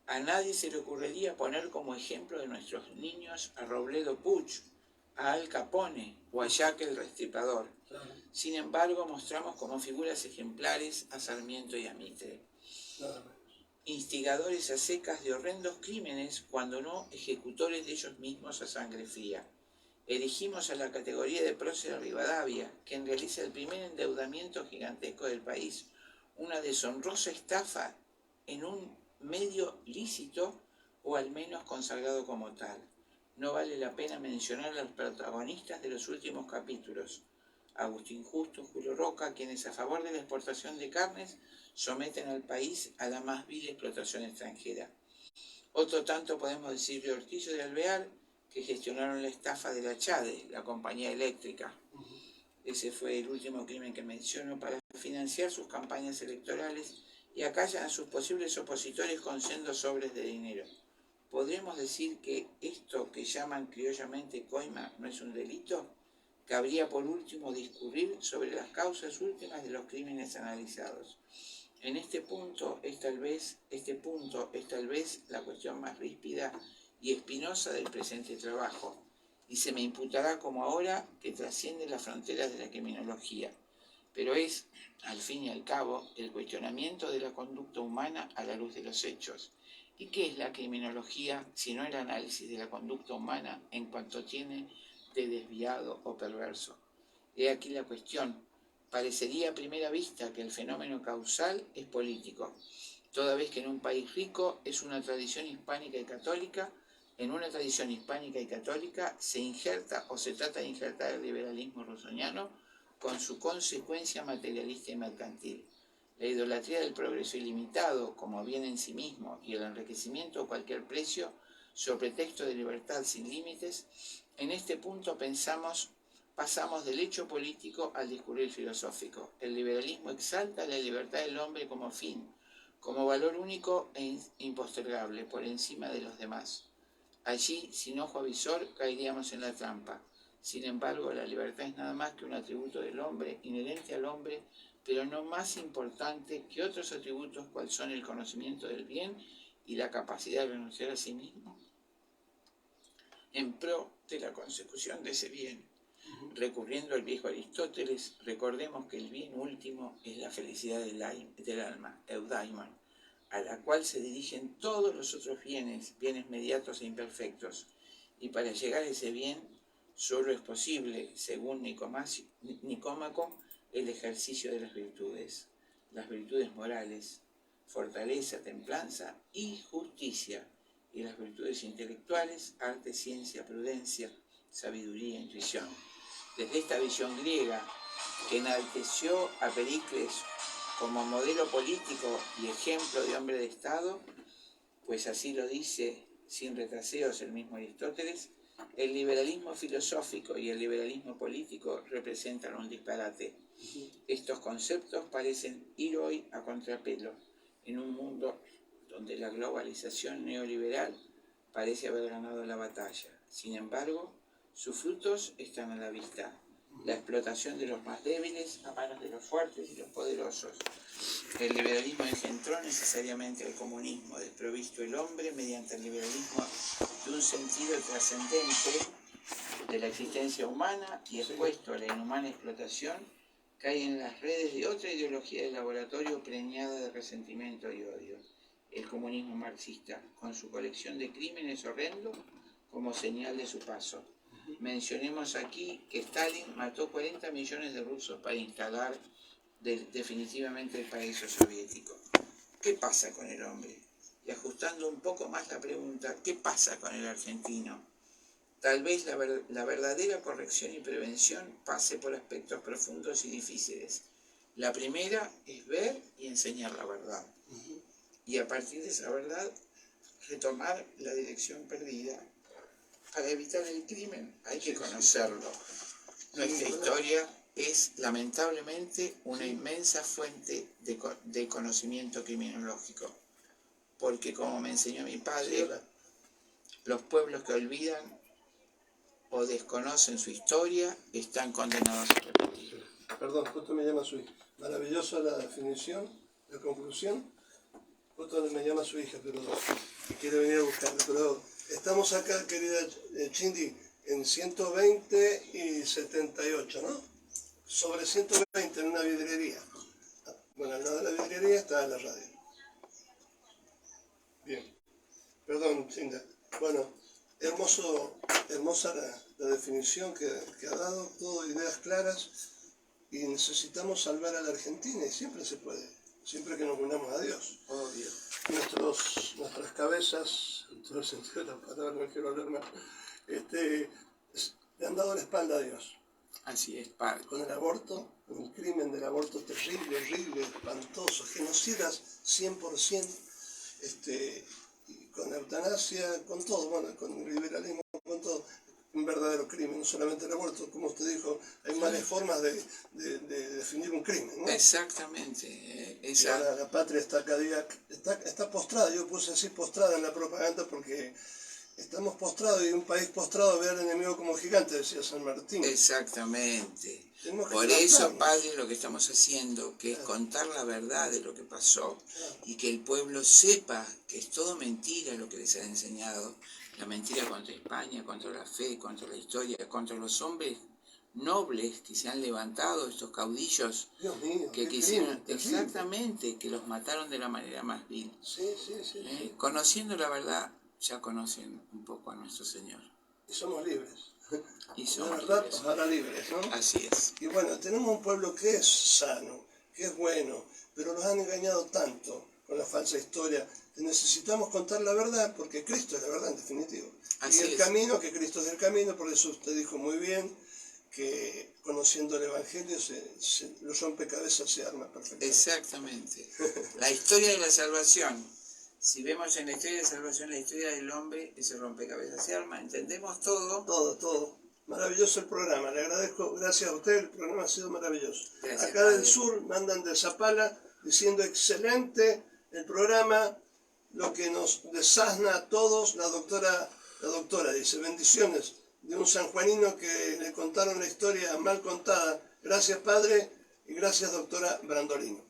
A nadie se le ocurriría poner como ejemplo de nuestros niños a Robledo Puch, a Al Capone o a Jack el Restripador. Sin embargo, mostramos como figuras ejemplares a Sarmiento y a Mitre. Instigadores a secas de horrendos crímenes, cuando no ejecutores de ellos mismos a sangre fría. Erigimos a la categoría de prócer Rivadavia, quien realiza el primer endeudamiento gigantesco del país, una deshonrosa estafa en un medio lícito o al menos consagrado como tal. No vale la pena mencionar a los protagonistas de los últimos capítulos, Agustín Justo, Julio Roca, quienes a favor de la exportación de carnes someten al país a la más vil explotación extranjera. Otro tanto podemos decir de Ortiz de Alvear, que gestionaron la estafa de la CHADE, la compañía eléctrica. Ese fue el último crimen que menciono, para financiar sus campañas electorales y acallan a sus posibles opositores con sendos sobres de dinero. ¿Podremos decir que esto que llaman criollamente coima no es un delito? Cabría por último discurrir sobre las causas últimas de los crímenes analizados. En este punto es tal vez la cuestión más ríspida y espinosa del presente trabajo, y se me imputará como ahora que trasciende las fronteras de la criminología, pero es, al fin y al cabo, el cuestionamiento de la conducta humana a la luz de los hechos. ¿Y qué es la criminología sino el análisis de la conducta humana en cuanto tiene de desviado o perverso? He aquí la cuestión. Parecería a primera vista que el fenómeno causal es político, toda vez que en un país rico es una tradición hispánica y católica. En una tradición hispánica y católica se injerta o se trata de injertar el liberalismo rousseauiano con su consecuencia materialista y mercantil. La idolatría del progreso ilimitado como bien en sí mismo y el enriquecimiento a cualquier precio sobre pretexto de libertad sin límites. En este punto pasamos del hecho político al discurrir filosófico. El liberalismo exalta la libertad del hombre como fin, como valor único e impostergable por encima de los demás. Allí, sin ojo avisor, caeríamos en la trampa. Sin embargo, la libertad es nada más que un atributo del hombre, inherente al hombre, pero no más importante que otros atributos, cual son el conocimiento del bien y la capacidad de renunciar a sí mismo en pro de la consecución de ese bien. Recurriendo al viejo Aristóteles, recordemos que el bien último es la felicidad del alma, eudaimon, a la cual se dirigen todos los otros bienes mediatos e imperfectos, y para llegar a ese bien solo es posible, según Nicómaco, el ejercicio de las virtudes morales, fortaleza, templanza y justicia, y las virtudes intelectuales, arte, ciencia, prudencia, sabiduría, intuición. Desde esta visión griega, que enalteció a Pericles como modelo político y ejemplo de hombre de Estado, pues así lo dice sin retraseos el mismo Aristóteles, el liberalismo filosófico y el liberalismo político representan un disparate. Estos conceptos parecen ir hoy a contrapelo en un mundo donde la globalización neoliberal parece haber ganado la batalla. Sin embargo, sus frutos están a la vista. La explotación de los más débiles a manos de los fuertes y los poderosos. El liberalismo engendró necesariamente el comunismo, desprovisto el hombre mediante el liberalismo de un sentido trascendente de la existencia humana y expuesto a la inhumana explotación cae en las redes de otra ideología del laboratorio preñada de resentimiento y odio, el comunismo marxista, con su colección de crímenes horrendos como señal de su paso. Mencionemos aquí que Stalin mató 40 millones de rusos para instalar definitivamente el paraíso soviético. ¿Qué pasa con el hombre? Y ajustando un poco más la pregunta, ¿qué pasa con el argentino? Tal vez la verdadera corrección y prevención pase por aspectos profundos y difíciles. La primera es ver y enseñar la verdad. Y a partir de esa verdad, retomar la dirección perdida. Para evitar el crimen hay que conocerlo. Nuestra historia es lamentablemente una inmensa fuente de conocimiento criminológico. Porque como me enseñó mi padre, los pueblos que olvidan o desconocen su historia están condenados a repetirla.
Perdón, justo me llama su hija. Maravillosa la definición, la conclusión. Justo me llama su hija, pero quiere venir a buscarla. Pero estamos acá, querida Chindi, en 120 y 78, ¿no? Sobre 120 en una vidriería. Bueno, al lado de la vidriería está la radio. Bien. Perdón, Chinda. Bueno, hermosa la definición que ha dado, todo ideas claras, y necesitamos salvar a la Argentina, y siempre se puede, siempre que nos unamos a Dios.
Obvio.
Nuestras cabezas, en todo el sentido de la palabra, no quiero hablar más, le han dado la espalda a Dios.
Así es, padre.
Con el aborto, con el crimen del aborto terrible, horrible, espantoso, genocidas 100%, y con eutanasia, con todo, bueno, con el liberalismo, con todo, un verdadero crimen, no solamente el aborto, como usted dijo, hay varias formas de definir un crimen, ¿no?
Exactamente.
Y ahora la patria está cada día, está postrada, yo puse así postrada en la propaganda porque estamos postrados, y un país postrado ve al enemigo como gigante, decía San Martín.
Exactamente.
Por
eso, padre, lo que estamos haciendo, que es contar la verdad de lo que pasó, y que el pueblo sepa que es todo mentira lo que les ha enseñado, la mentira contra España, contra la fe, contra la historia, contra los hombres nobles que se han levantado, estos caudillos,
Dios mío,
que quisieron, exactamente, que los mataron de la manera más vil.
Sí.
Conociendo la verdad, ya conocen un poco a nuestro Señor.
Y somos libres.
Y somos
la verdad,
libres.
Ahora libres, ¿no?
Así es.
Y bueno, tenemos un pueblo que es sano, que es bueno, pero nos han engañado tanto con la falsa historia que necesitamos contar la verdad, porque Cristo es la verdad en definitivo.
Así
y el
es.
camino, que Cristo es el camino, por eso usted dijo muy bien que conociendo el Evangelio los rompecabezas se arma perfectamente.
Exactamente. La historia de la salvación. Si vemos en la historia de la salvación la historia del hombre, ese rompecabezas se arma, entendemos todo.
Todo. Maravilloso el programa, le agradezco, gracias a usted, el programa ha sido maravilloso.
Gracias,
acá
padre.
del sur mandan de Zapala diciendo excelente el programa, lo que nos desasna a todos, la doctora dice, bendiciones de un sanjuanino que le contaron la historia mal contada. Gracias, padre, y gracias, doctora Brandolino.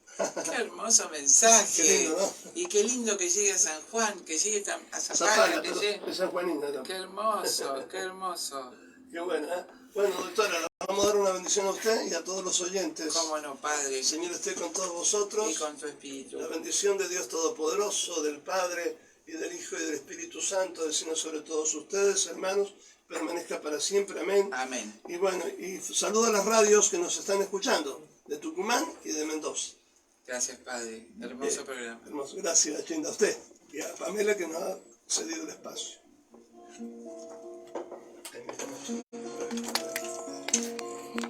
Qué hermoso mensaje.
Qué lindo, ¿no?
Y qué lindo que llegue a San Juan, que llegue a
Zapala,
que llegue.
es sanjuanino, ¿no?
Qué hermoso, qué hermoso.
Qué bueno, ¿eh? Bueno, doctora, le vamos a dar una bendición a usted y a todos los oyentes.
Cómo no, Padre.
El Señor esté con todos vosotros.
Y con tu espíritu.
La bendición de Dios Todopoderoso, del Padre y del Hijo y del Espíritu Santo, descienda sobre todos ustedes, hermanos, permanezca para siempre. Amén.
Amén.
Y bueno, y saludo a las radios que nos están escuchando, de Tucumán y de Mendoza.
Gracias, Padre. Hermoso programa.
Hermoso. Gracias, Chinda, a usted y a Pamela que nos ha cedido el espacio.